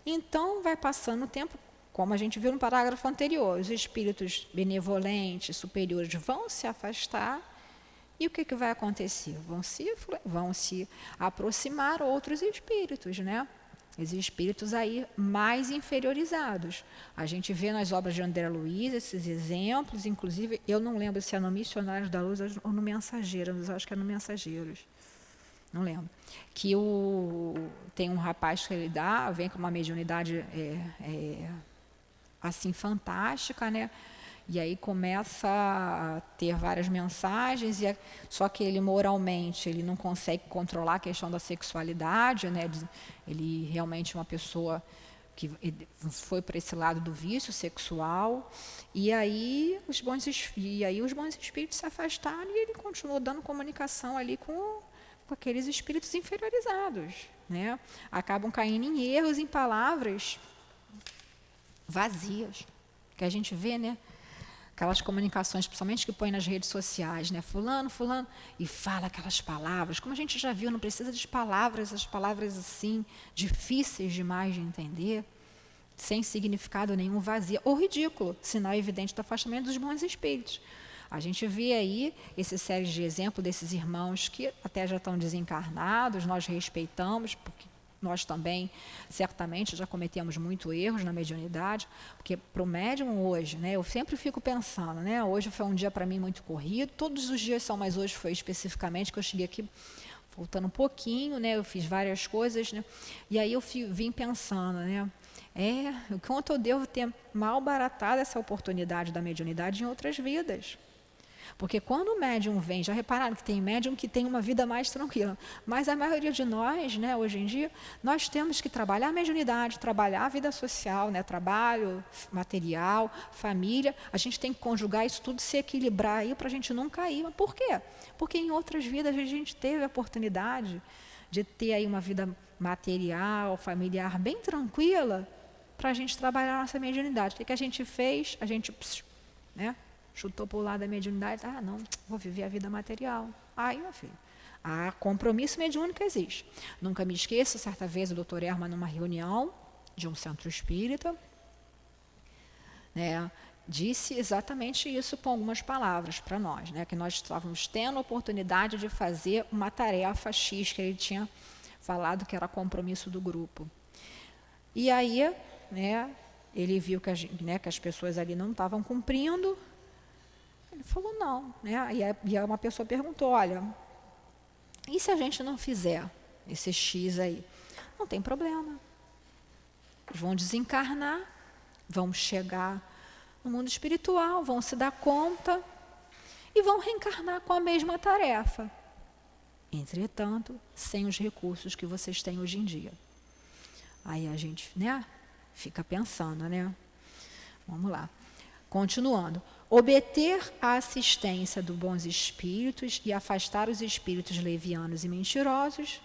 então vai passando o tempo, como a gente viu no parágrafo anterior, os espíritos benevolentes, superiores vão se afastar, e o que vai acontecer? Vão se aproximar outros espíritos, né? Os espíritos aí mais inferiorizados. A gente vê nas obras de André Luiz esses exemplos, inclusive, eu não lembro se é no Missionários da Luz ou no Mensageiros, mas eu acho que é no Mensageiros. Não lembro. Que tem um rapaz que ele vem com uma mediunidade assim fantástica, né? E aí começa a ter várias mensagens, só que ele moralmente ele não consegue controlar a questão da sexualidade, né? Ele realmente é uma pessoa que foi para esse lado do vício sexual, e aí os bons espíritos se afastaram e ele continuou dando comunicação ali com aqueles espíritos inferiorizados, né? Acabam caindo em erros, em palavras vazias, que a gente vê, né? Aquelas comunicações, principalmente que põe nas redes sociais, né? Fulano, e fala aquelas palavras, como a gente já viu, não precisa de palavras, as palavras assim, difíceis demais de entender, sem significado nenhum, vazia, ou ridículo, sinal evidente do afastamento dos bons espíritos. A gente vê aí essa série de exemplos desses irmãos que até já estão desencarnados, nós respeitamos, porque nós também, certamente, já cometemos muitos erros na mediunidade, porque para o médium hoje, né, eu sempre fico pensando, né, hoje foi um dia para mim muito corrido, todos os dias são, mas hoje foi especificamente que eu cheguei aqui voltando um pouquinho, né, eu fiz várias coisas, né, e aí eu vim pensando, né, o quanto eu devo ter malbaratado essa oportunidade da mediunidade em outras vidas. Porque quando o médium vem, já repararam que tem médium que tem uma vida mais tranquila, mas a maioria de nós, né, hoje em dia, nós temos que trabalhar a mediunidade, trabalhar a vida social, né, trabalho, material, família, a gente tem que conjugar isso tudo, se equilibrar aí para a gente não cair. Mas por quê? Porque em outras vidas a gente teve a oportunidade de ter aí uma vida material, familiar bem tranquila, para a gente trabalhar a nossa mediunidade. O que a gente fez? A gente, né, chutou para o lado da mediunidade, não, vou viver a vida material. Aí, meu filho, compromisso mediúnico existe. Nunca me esqueço, certa vez o doutor Erma, numa reunião de um centro espírita, né, disse exatamente isso com algumas palavras para nós, né, que nós estávamos tendo a oportunidade de fazer uma tarefa X, que ele tinha falado que era compromisso do grupo. E aí, né, ele viu que, que as pessoas ali não estavam cumprindo. Ele falou não, né? E uma pessoa perguntou, olha, e se a gente não fizer esse X aí? Não tem problema. Eles vão desencarnar, vão chegar no mundo espiritual, vão se dar conta e vão reencarnar com a mesma tarefa. Entretanto, sem os recursos que vocês têm hoje em dia. Aí a gente, né, fica pensando, né? Vamos lá. Continuando. Obter a assistência dos bons espíritos e afastar os espíritos levianos e mentirosos.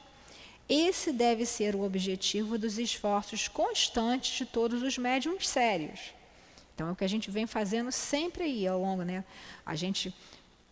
Esse deve ser o objetivo dos esforços constantes de todos os médiuns sérios. Então, é o que a gente vem fazendo sempre aí ao longo, né? A gente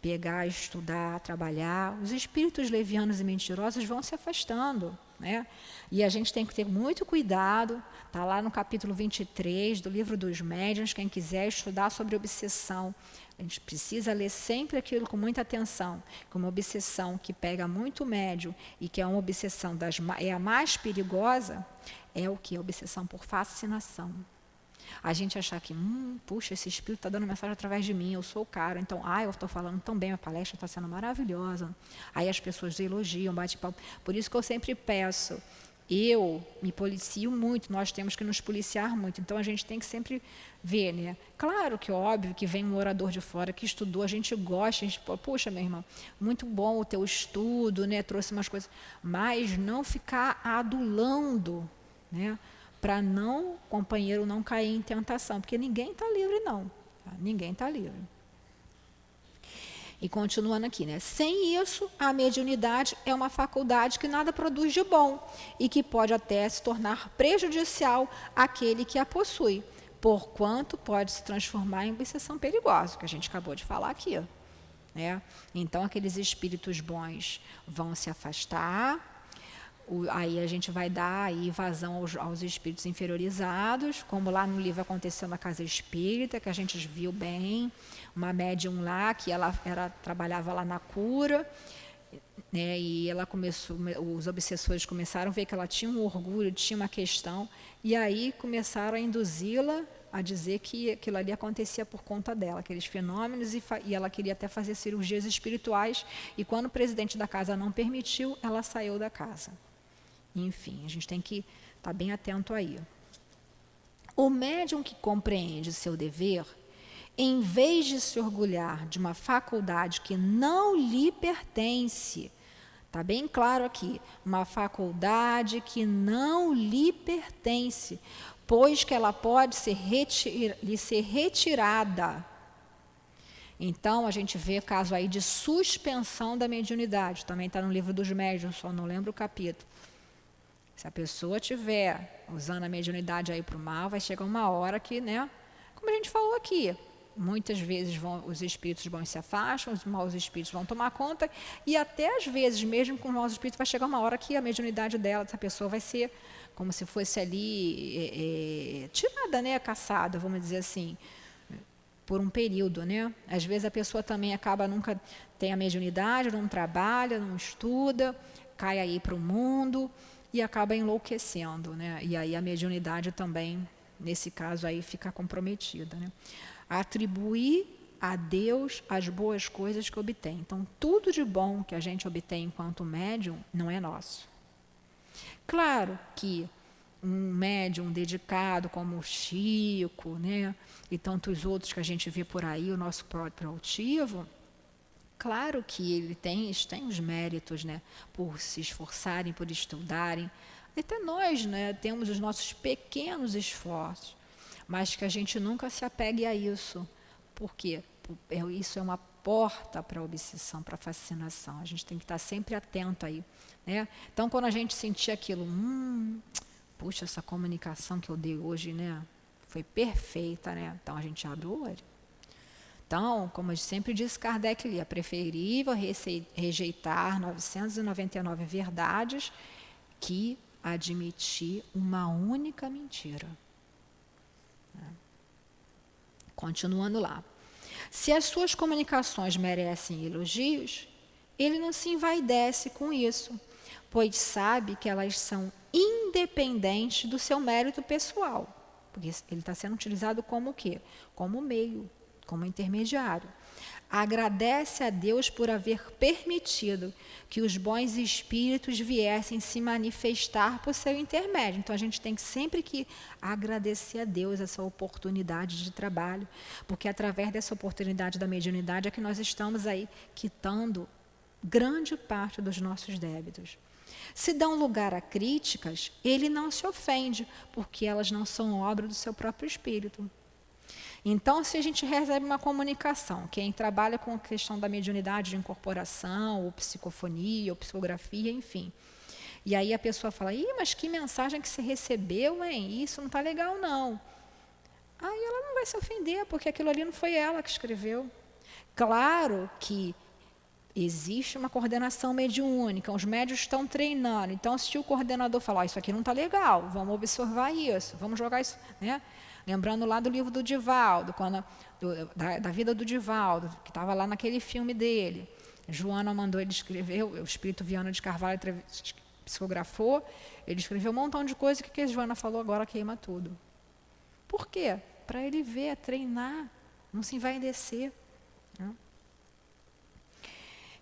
pegar, estudar, trabalhar. Os espíritos levianos e mentirosos vão se afastando, né? E a gente tem que ter muito cuidado. Está lá no capítulo 23 do livro dos médiuns, quem quiser estudar sobre obsessão. A gente precisa ler sempre aquilo com muita atenção, que uma obsessão que pega muito médium e que é uma obsessão é a mais perigosa, é o que? A obsessão por fascinação. A gente achar que, puxa, esse espírito está dando mensagem através de mim, eu sou o cara, então, eu estou falando tão bem, a palestra está sendo maravilhosa. Aí as pessoas elogiam, bate palma. Por isso que eu sempre peço, eu me policio muito, nós temos que nos policiar muito, então a gente tem que sempre ver, né? Claro que é óbvio que vem um orador de fora que estudou, a gente gosta, a gente, puxa, meu irmão, muito bom o teu estudo, né? Trouxe umas coisas, mas não ficar adulando, né? Para o companheiro não cair em tentação, porque ninguém está livre, não. Tá? Ninguém está livre. E continuando aqui, né? Sem isso, a mediunidade é uma faculdade que nada produz de bom e que pode até se tornar prejudicial àquele que a possui, porquanto pode se transformar em obsessão perigosa, que a gente acabou de falar aqui. Né? Então, aqueles espíritos bons vão se afastar. Aí a gente vai dar aí vazão aos espíritos inferiorizados, como lá no livro Aconteceu na Casa Espírita, que a gente viu bem, uma médium lá, que ela trabalhava lá na cura, né, e ela começou, os obsessores começaram a ver que ela tinha um orgulho, tinha uma questão, e aí começaram a induzi-la a dizer que aquilo ali acontecia por conta dela, aqueles fenômenos, e ela queria até fazer cirurgias espirituais, e quando o presidente da casa não permitiu, ela saiu da casa. Enfim, a gente tem que estar bem atento aí. O médium que compreende seu dever, em vez de se orgulhar de uma faculdade que não lhe pertence, está bem claro aqui, uma faculdade que não lhe pertence, pois que ela pode lhe ser retirada. Então, a gente vê caso aí de suspensão da mediunidade, também está no livro dos médiuns, só não lembro o capítulo. Se a pessoa estiver usando a mediunidade aí para o mal, vai chegar uma hora que, né, como a gente falou aqui, muitas vezes os espíritos bons se afastam, os maus espíritos vão tomar conta, e até às vezes, mesmo com os maus espíritos, vai chegar uma hora que a mediunidade dela, dessa pessoa, vai ser como se fosse ali tirada, né, caçada, vamos dizer assim, por um período, né? Às vezes a pessoa também nunca tem a mediunidade, não trabalha, não estuda, cai aí para o mundo e acaba enlouquecendo, né? E aí a mediunidade também, nesse caso aí, fica comprometida, né? Atribuir a Deus as boas coisas que obtém. Então, tudo de bom que a gente obtém enquanto médium não é nosso. Claro que um médium dedicado como o Chico, né, e tantos outros que a gente vê por aí, o nosso próprio altivo, claro que ele tem os méritos, né, por se esforçarem, por estudarem. Até nós, né, temos os nossos pequenos esforços, mas que a gente nunca se apegue a isso. Por quê? Isso é uma porta para a obsessão, para a fascinação. A gente tem que estar sempre atento aí. Né? Então, quando a gente sentir aquilo, puxa, essa comunicação que eu dei hoje, né, foi perfeita, né? Então, a gente abre o olho. Então, como eu sempre disse Kardec ali, é preferível rejeitar 999 verdades que admitir uma única mentira. Continuando lá. Se as suas comunicações merecem elogios, ele não se envaidece com isso, pois sabe que elas são independentes do seu mérito pessoal. Porque ele está sendo utilizado como o quê? Como meio, como intermediário. Agradece a Deus por haver permitido que os bons espíritos viessem se manifestar por seu intermédio. Então, a gente tem sempre que agradecer a Deus essa oportunidade de trabalho, porque através dessa oportunidade da mediunidade é que nós estamos aí quitando grande parte dos nossos débitos. Se dão lugar a críticas, ele não se ofende, porque elas não são obra do seu próprio espírito. Então, se a gente recebe uma comunicação, quem trabalha com a questão da mediunidade de incorporação, ou psicofonia, ou psicografia, enfim, e aí a pessoa fala, mas que mensagem que você recebeu, hein? Isso não está legal, não. Aí ela não vai se ofender, porque aquilo ali não foi ela que escreveu. Claro que existe uma coordenação mediúnica, os médios estão treinando. Então, se o coordenador falar, isso aqui não está legal, vamos observar isso, vamos jogar isso, né? Lembrando lá do livro do Divaldo, da vida do Divaldo, que estava lá naquele filme dele. Joana mandou ele escrever, o espírito Viana de Carvalho psicografou, ele escreveu um montão de coisa, que a Joana falou agora queima tudo. Por quê? Para ele ver, treinar, não se envaidecer. Né?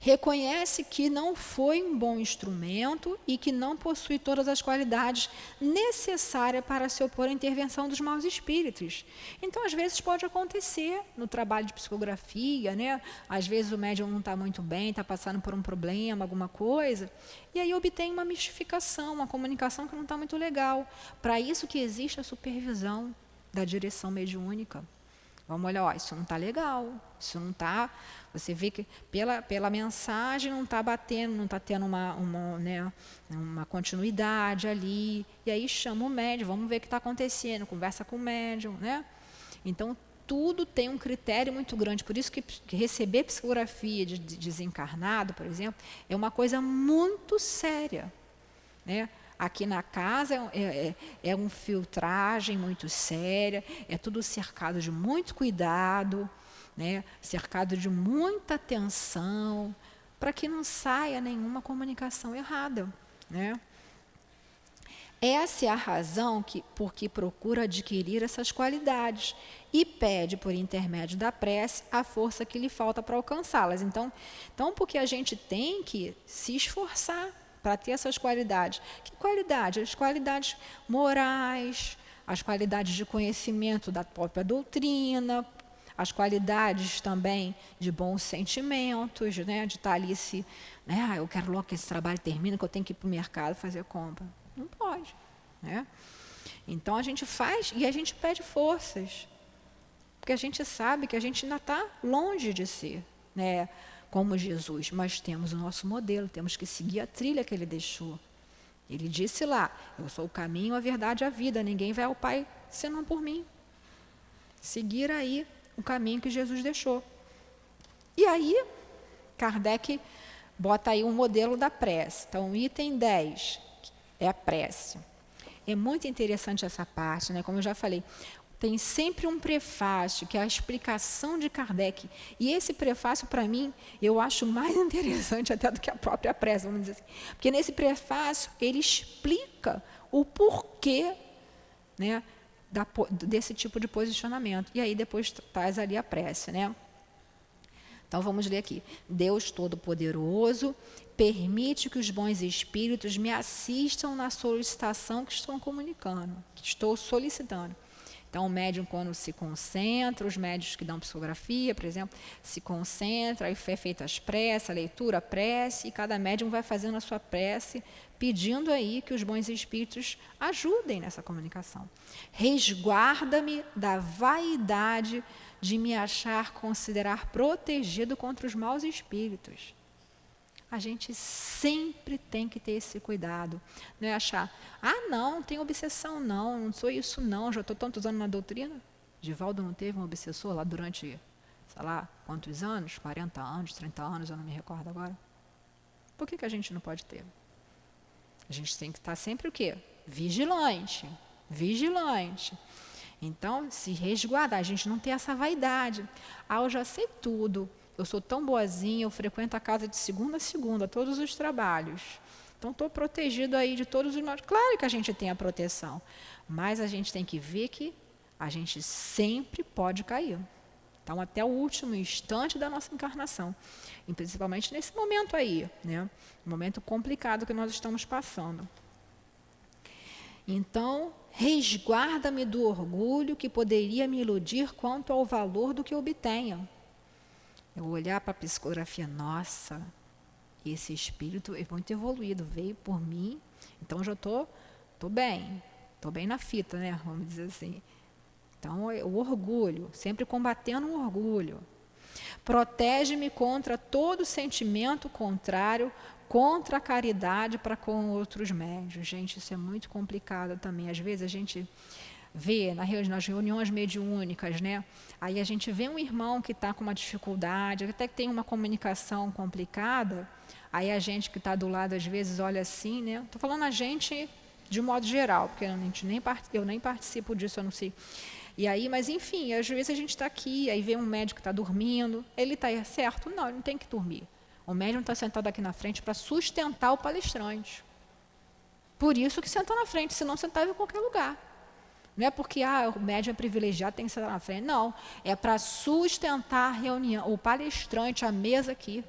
Reconhece que não foi um bom instrumento e que não possui todas as qualidades necessárias para se opor à intervenção dos maus espíritos. Então, às vezes, pode acontecer no trabalho de psicografia, né? Às vezes o médium não está muito bem, está passando por um problema, alguma coisa, e aí obtém uma mistificação, uma comunicação que não está muito legal. Para isso que existe a supervisão da direção mediúnica. Vamos olhar, isso não está legal, isso não está... Você vê que pela mensagem não está batendo, não está tendo uma continuidade ali. E aí chama o médium, vamos ver o que está acontecendo, conversa com o médium. Né? Então, tudo tem um critério muito grande. Por isso que receber psicografia de desencarnado, por exemplo, é uma coisa muito séria. Né? Aqui na casa é uma filtragem muito séria, é tudo cercado de muito cuidado, né? Cercado de muita atenção, para que não saia nenhuma comunicação errada. Né? Essa é a razão por que procura adquirir essas qualidades e pede, por intermédio da prece, a força que lhe falta para alcançá-las. Então, porque a gente tem que se esforçar para ter essas qualidades. Que qualidade? As qualidades morais, as qualidades de conhecimento da própria doutrina, as qualidades também de bons sentimentos, né? De estar ali eu quero logo que esse trabalho termine, que eu tenho que ir para o mercado fazer compra. Não pode. Né? Então, a gente faz e a gente pede forças, porque a gente sabe que a gente ainda está longe de ser, né? Como Jesus, mas temos o nosso modelo, temos que seguir a trilha que ele deixou. Ele disse lá, eu sou o caminho, a verdade e a vida, ninguém vai ao Pai senão por mim. Seguir aí o caminho que Jesus deixou. E aí, Kardec bota aí um modelo da prece. Então, item 10 é a prece. É muito interessante essa parte, né? Como eu já falei, tem sempre um prefácio, que é a explicação de Kardec. E esse prefácio, para mim, eu acho mais interessante até do que a própria prece, vamos dizer assim. Porque nesse prefácio, ele explica o porquê, né, desse tipo de posicionamento. E aí depois traz ali a prece. Né? Então, vamos ler aqui. Deus Todo-Poderoso, permite que os bons espíritos me assistam na solicitação que estou comunicando, que estou solicitando. Então, o médium, quando se concentra, os médios que dão psicografia, por exemplo, se concentra, aí é feita as preces, a leitura, a prece, e cada médium vai fazendo a sua prece, pedindo aí que os bons espíritos ajudem nessa comunicação. Resguarda-me da vaidade de me considerar protegido contra os maus espíritos. A gente sempre tem que ter esse cuidado. Não é achar, não tem obsessão não sou isso não, já estou tantos anos na doutrina. Divaldo não teve um obsessor lá durante, sei lá, quantos anos? 40 anos, 30 anos, eu não me recordo agora. Por que a gente não pode ter? A gente tem que estar sempre o quê? Vigilante. Então, se resguardar, a gente não ter essa vaidade. Eu já sei tudo. Eu sou tão boazinha, eu frequento a casa de segunda a segunda, todos os trabalhos. Então, estou protegido aí de todos os... Claro que a gente tem a proteção, mas a gente tem que ver que a gente sempre pode cair. Então, até o último instante da nossa encarnação. E principalmente nesse momento aí, né? Um momento complicado que nós estamos passando. Então, resguarda-me do orgulho que poderia me iludir quanto ao valor do que obtenha. Eu olhar para a psicografia, nossa, esse espírito é muito evoluído, veio por mim, então eu já tô bem na fita, né? Vamos dizer assim. Então, o orgulho, sempre combatendo o orgulho. Protege-me contra todo sentimento contrário, contra a caridade para com outros médiuns. Gente, isso é muito complicado também. Às vezes a gente vê nas reuniões mediúnicas, né? Aí a gente vê um irmão que está com uma dificuldade, até que tem uma comunicação complicada, aí a gente que está do lado às vezes olha assim, né? Estou falando a gente de modo geral, porque eu nem participo disso, eu não sei. E aí, mas enfim, às vezes a gente está aqui, aí vê um médico que está dormindo, ele está certo? Não, ele não tem que dormir. O médium está sentado aqui na frente para sustentar o palestrante. Por isso que sentou na frente, senão sentava em qualquer lugar. Não é porque o médium é privilegiado, tem que sentar na frente. Não, é para sustentar a reunião, o palestrante, a mesa aqui.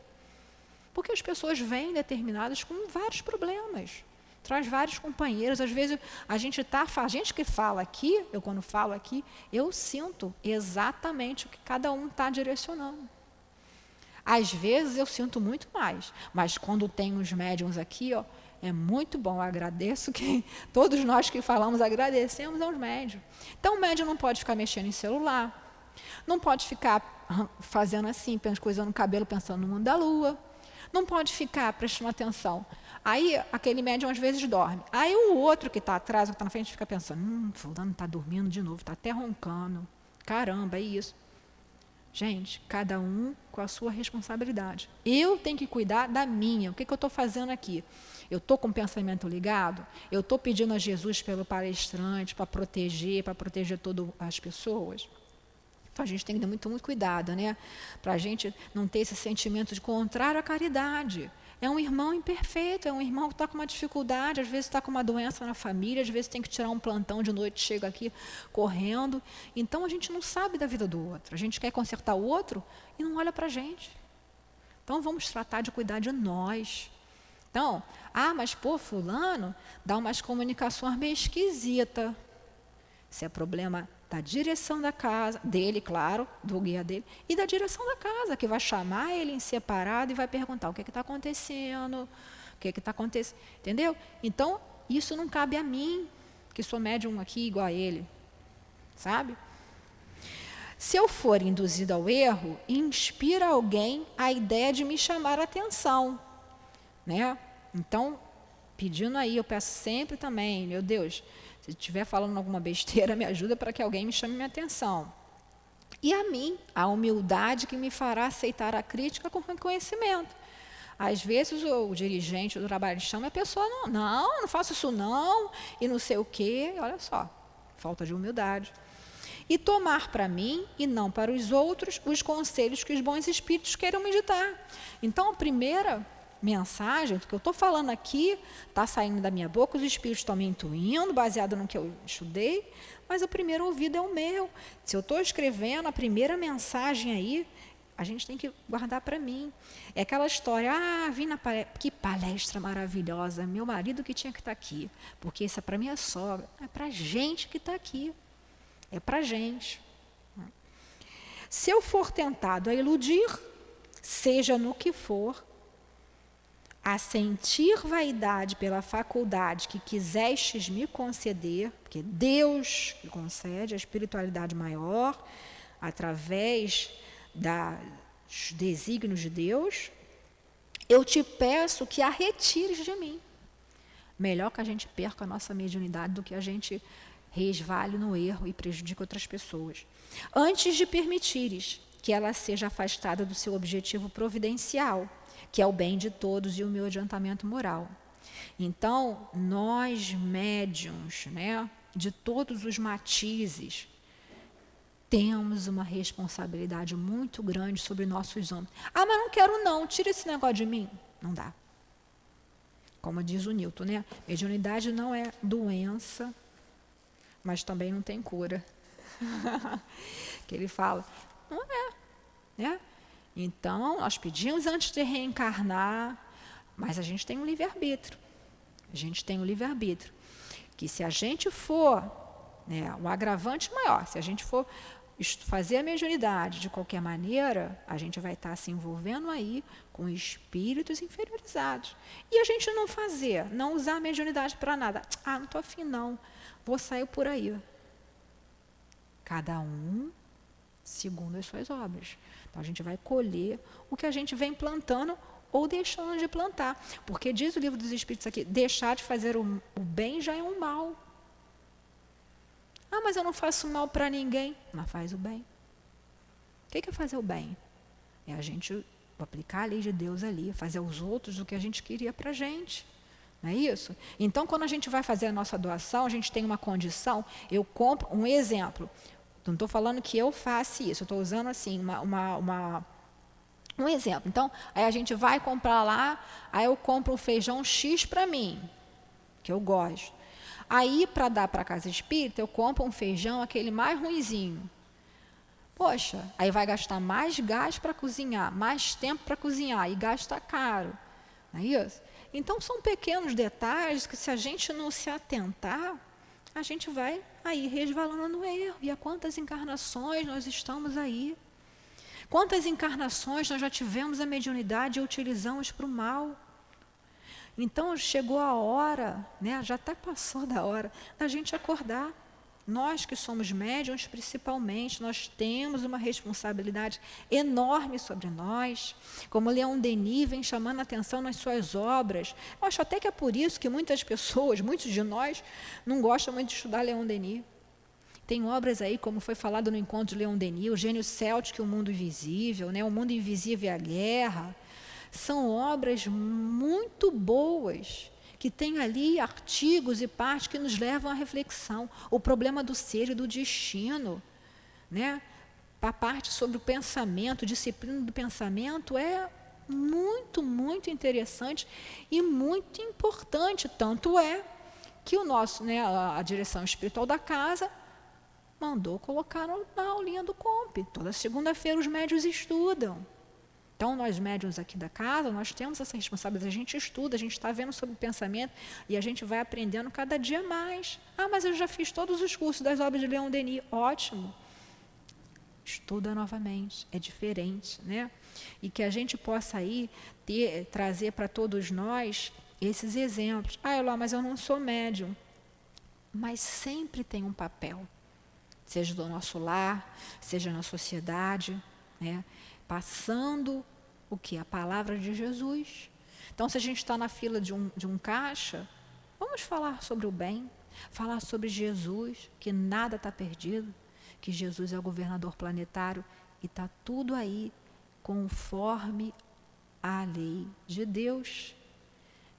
Porque as pessoas vêm determinadas com vários problemas. Traz vários companheiros. Às vezes a gente que fala aqui, eu quando falo aqui, eu sinto exatamente o que cada um está direcionando. Às vezes eu sinto muito mais, mas quando tem os médiums aqui, ó, é muito bom. Eu agradeço que todos nós que falamos agradecemos aos médiums. Então o médium não pode ficar mexendo em celular, não pode ficar fazendo assim, coisando o cabelo, pensando no mundo da lua, não pode ficar prestando atenção. Aí aquele médium às vezes dorme. Aí o outro que está atrás, que está na frente, fica pensando, fulano está dormindo de novo, está até roncando. Caramba, é isso. Gente, cada um com a sua responsabilidade. Eu tenho que cuidar da minha. O que eu estou fazendo aqui? Eu estou com o pensamento ligado? Eu estou pedindo a Jesus pelo palestrante para proteger todas as pessoas? Então a gente tem que ter muito, muito cuidado, né? Para a gente não ter esse sentimento de contrário à caridade. É um irmão imperfeito, é um irmão que está com uma dificuldade, às vezes está com uma doença na família, às vezes tem que tirar um plantão de noite, chega aqui correndo. Então a gente não sabe da vida do outro. A gente quer consertar o outro e não olha para a gente. Então vamos tratar de cuidar de nós. Então, mas fulano dá umas comunicações meio esquisitas. Se é problema da direção da casa, dele, claro, do guia dele, e da direção da casa, que vai chamar ele em separado e vai perguntar o que está acontecendo, o que está acontecendo, entendeu? Então, isso não cabe a mim, que sou médium aqui igual a ele, sabe? Se eu for induzido ao erro, inspira alguém a ideia de me chamar a atenção, né? Então, pedindo aí, eu peço sempre também, meu Deus, se estiver falando alguma besteira, me ajuda para que alguém me chame minha atenção. E a mim, a humildade que me fará aceitar a crítica com reconhecimento. Às vezes o dirigente do trabalho chama a pessoa, não faço isso não, e não sei o quê, olha só, falta de humildade. E tomar para mim, e não para os outros, os conselhos que os bons espíritos queiram me ditar. Então, a primeira mensagem, o que eu estou falando aqui, está saindo da minha boca, os espíritos estão me intuindo, baseado no que eu estudei, mas o primeiro ouvido é o meu. Se eu estou escrevendo a primeira mensagem aí, a gente tem que guardar para mim. É aquela história, vim na palestra, que palestra maravilhosa, meu marido que tinha que estar aqui, porque isso é para minha sogra, é para a gente que está aqui, é para a gente. Se eu for tentado a iludir, seja no que for, a sentir vaidade pela faculdade que quisestes me conceder, porque Deus que concede a espiritualidade maior, através dos desígnios de Deus, eu te peço que a retires de mim. Melhor que a gente perca a nossa mediunidade do que a gente resvale no erro e prejudique outras pessoas. Antes de permitires que ela seja afastada do seu objetivo providencial, que é o bem de todos e o meu adiantamento moral. Então, nós médiuns, né, de todos os matizes, temos uma responsabilidade muito grande sobre nossos ombros. Mas não quero não, tira esse negócio de mim. Não dá. Como diz o Newton, né? Mediunidade não é doença, mas também não tem cura. Que ele fala, não é, né? Então, nós pedimos antes de reencarnar, mas a gente tem um livre-arbítrio. A gente tem um livre-arbítrio. Que se a gente for, né, um agravante maior, se a gente for fazer a mediunidade de qualquer maneira, a gente vai estar se envolvendo aí com espíritos inferiorizados. E a gente não fazer, não usar a mediunidade para nada. Ah, não estou afim não, vou sair por aí. Cada um segundo as suas obras. Então a gente vai colher o que a gente vem plantando ou deixando de plantar. Porque diz o livro dos Espíritos aqui, deixar de fazer o bem já é um mal. Ah, mas eu não faço mal para ninguém. Mas faz o bem. O que é fazer o bem? É a gente aplicar a lei de Deus ali, fazer aos outros o que a gente queria para a gente. Não é isso? Então, quando a gente vai fazer a nossa doação, a gente tem uma condição. Eu compro, um exemplo, não estou falando que eu faça isso, eu estou usando assim, um exemplo. Então, aí a gente vai comprar lá, aí eu compro um feijão X para mim, que eu gosto. Aí, para dar para a casa espírita, eu compro um feijão, aquele mais ruinzinho. Poxa, aí vai gastar mais gás para cozinhar, mais tempo para cozinhar, e gasta caro. Não é isso? Então, são pequenos detalhes que, se a gente não se atentar, a gente vai aí resvalando no erro. E há quantas encarnações nós estamos aí? Quantas encarnações nós já tivemos a mediunidade e utilizamos para o mal? Então, chegou a hora, né, já até passou da hora, da gente acordar. Nós que somos médiuns, principalmente, nós temos uma responsabilidade enorme sobre nós. Como Leon Denis vem chamando a atenção nas suas obras. Eu acho até que é por isso que muitas pessoas, muitos de nós, não gostam muito de estudar Leon Denis. Tem obras aí, como foi falado no encontro de Leon Denis, o Gênio Céltico e o Mundo Invisível, né, o Mundo Invisível e a Guerra. São obras muito boas, que tem ali artigos e partes que nos levam à reflexão. O problema do ser e do destino, né? A parte sobre o pensamento, disciplina do pensamento é muito, muito interessante e muito importante. Tanto é que o nosso, né, a direção espiritual da casa mandou colocar na aulinha do COMP. Toda segunda-feira os médios estudam. Então, nós médiuns aqui da casa, nós temos essa responsabilidade. A gente estuda, a gente está vendo sobre o pensamento e a gente vai aprendendo cada dia mais. Ah, mas eu já fiz todos os cursos das obras de Leon Denis. Ótimo. Estuda novamente, é diferente, né? E que a gente possa aí trazer para todos nós esses exemplos. Ah, Eló, mas eu não sou médium. Mas sempre tem um papel, seja do nosso lar, seja na sociedade, né? Passando o que? A palavra de Jesus. Então, se a gente está na fila de um caixa, vamos falar sobre o bem, falar sobre Jesus, que nada está perdido, que Jesus é o governador planetário e está tudo aí conforme a lei de Deus.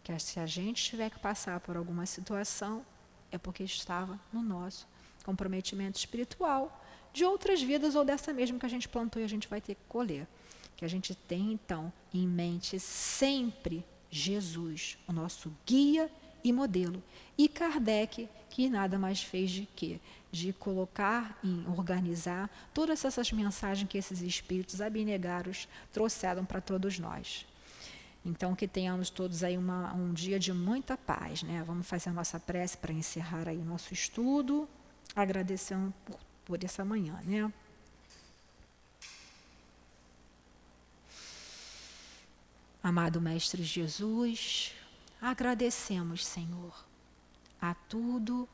Que se a gente tiver que passar por alguma situação, é porque estava no nosso comprometimento espiritual, de outras vidas ou dessa mesma que a gente plantou e a gente vai ter que colher. Que a gente tem, então, em mente sempre Jesus, o nosso guia e modelo. E Kardec, que nada mais fez de quê? De colocar e organizar todas essas mensagens que esses espíritos abnegados trouxeram para todos nós. Então, que tenhamos todos aí um dia de muita paz, né? Vamos fazer a nossa prece para encerrar aí o nosso estudo, agradecendo por essa manhã, né? Amado Mestre Jesus, agradecemos, Senhor, a tudo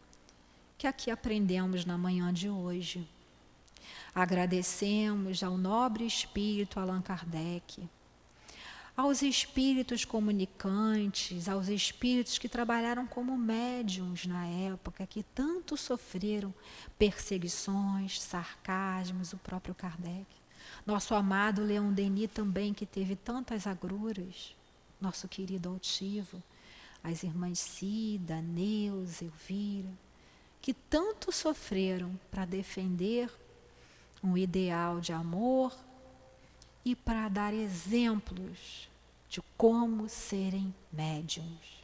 que aqui aprendemos na manhã de hoje. Agradecemos ao nobre espírito Allan Kardec, aos espíritos comunicantes, aos espíritos que trabalharam como médiuns na época, que tanto sofreram perseguições, sarcasmos, o próprio Kardec. Nosso amado Leon Denis também, que teve tantas agruras, nosso querido altivo, as irmãs Cida, Neuza, Elvira, que tanto sofreram para defender um ideal de amor e para dar exemplos de como serem médiuns.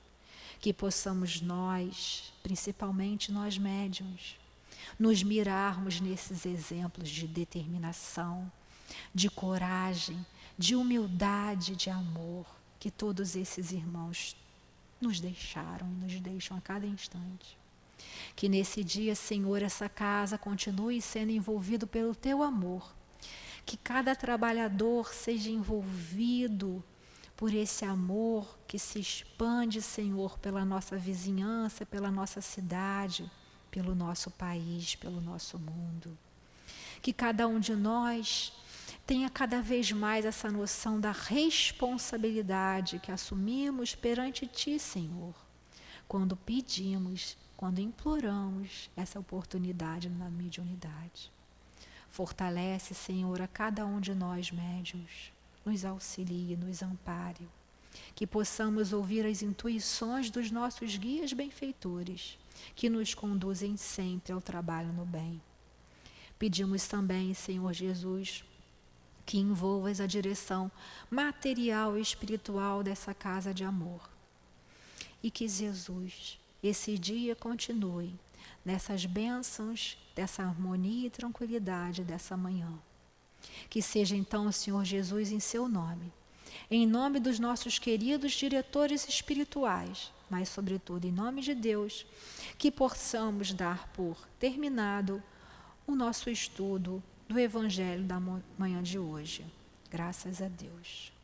Que possamos nós, principalmente nós médiuns, nos mirarmos nesses exemplos de determinação, de coragem, de humildade, de amor, que todos esses irmãos nos deixaram e nos deixam a cada instante. Que nesse dia, Senhor, essa casa continue sendo envolvido pelo teu amor. Que cada trabalhador seja envolvido por esse amor que se expande, Senhor, pela nossa vizinhança, pela nossa cidade, pelo nosso país, pelo nosso mundo. Que cada um de nós tenha cada vez mais essa noção da responsabilidade que assumimos perante Ti, Senhor, quando pedimos, quando imploramos essa oportunidade na mediunidade. Fortalece, Senhor, a cada um de nós médiuns, nos auxilie, nos ampare, que possamos ouvir as intuições dos nossos guias benfeitores, que nos conduzem sempre ao trabalho no bem. Pedimos também, Senhor Jesus, que envolvas a direção material e espiritual dessa casa de amor. E que Jesus, esse dia continue nessas bênçãos, dessa harmonia e tranquilidade dessa manhã. Que seja então, Senhor Jesus, em seu nome, em nome dos nossos queridos diretores espirituais, mas sobretudo em nome de Deus, que possamos dar por terminado o nosso estudo do Evangelho da manhã de hoje. Graças a Deus.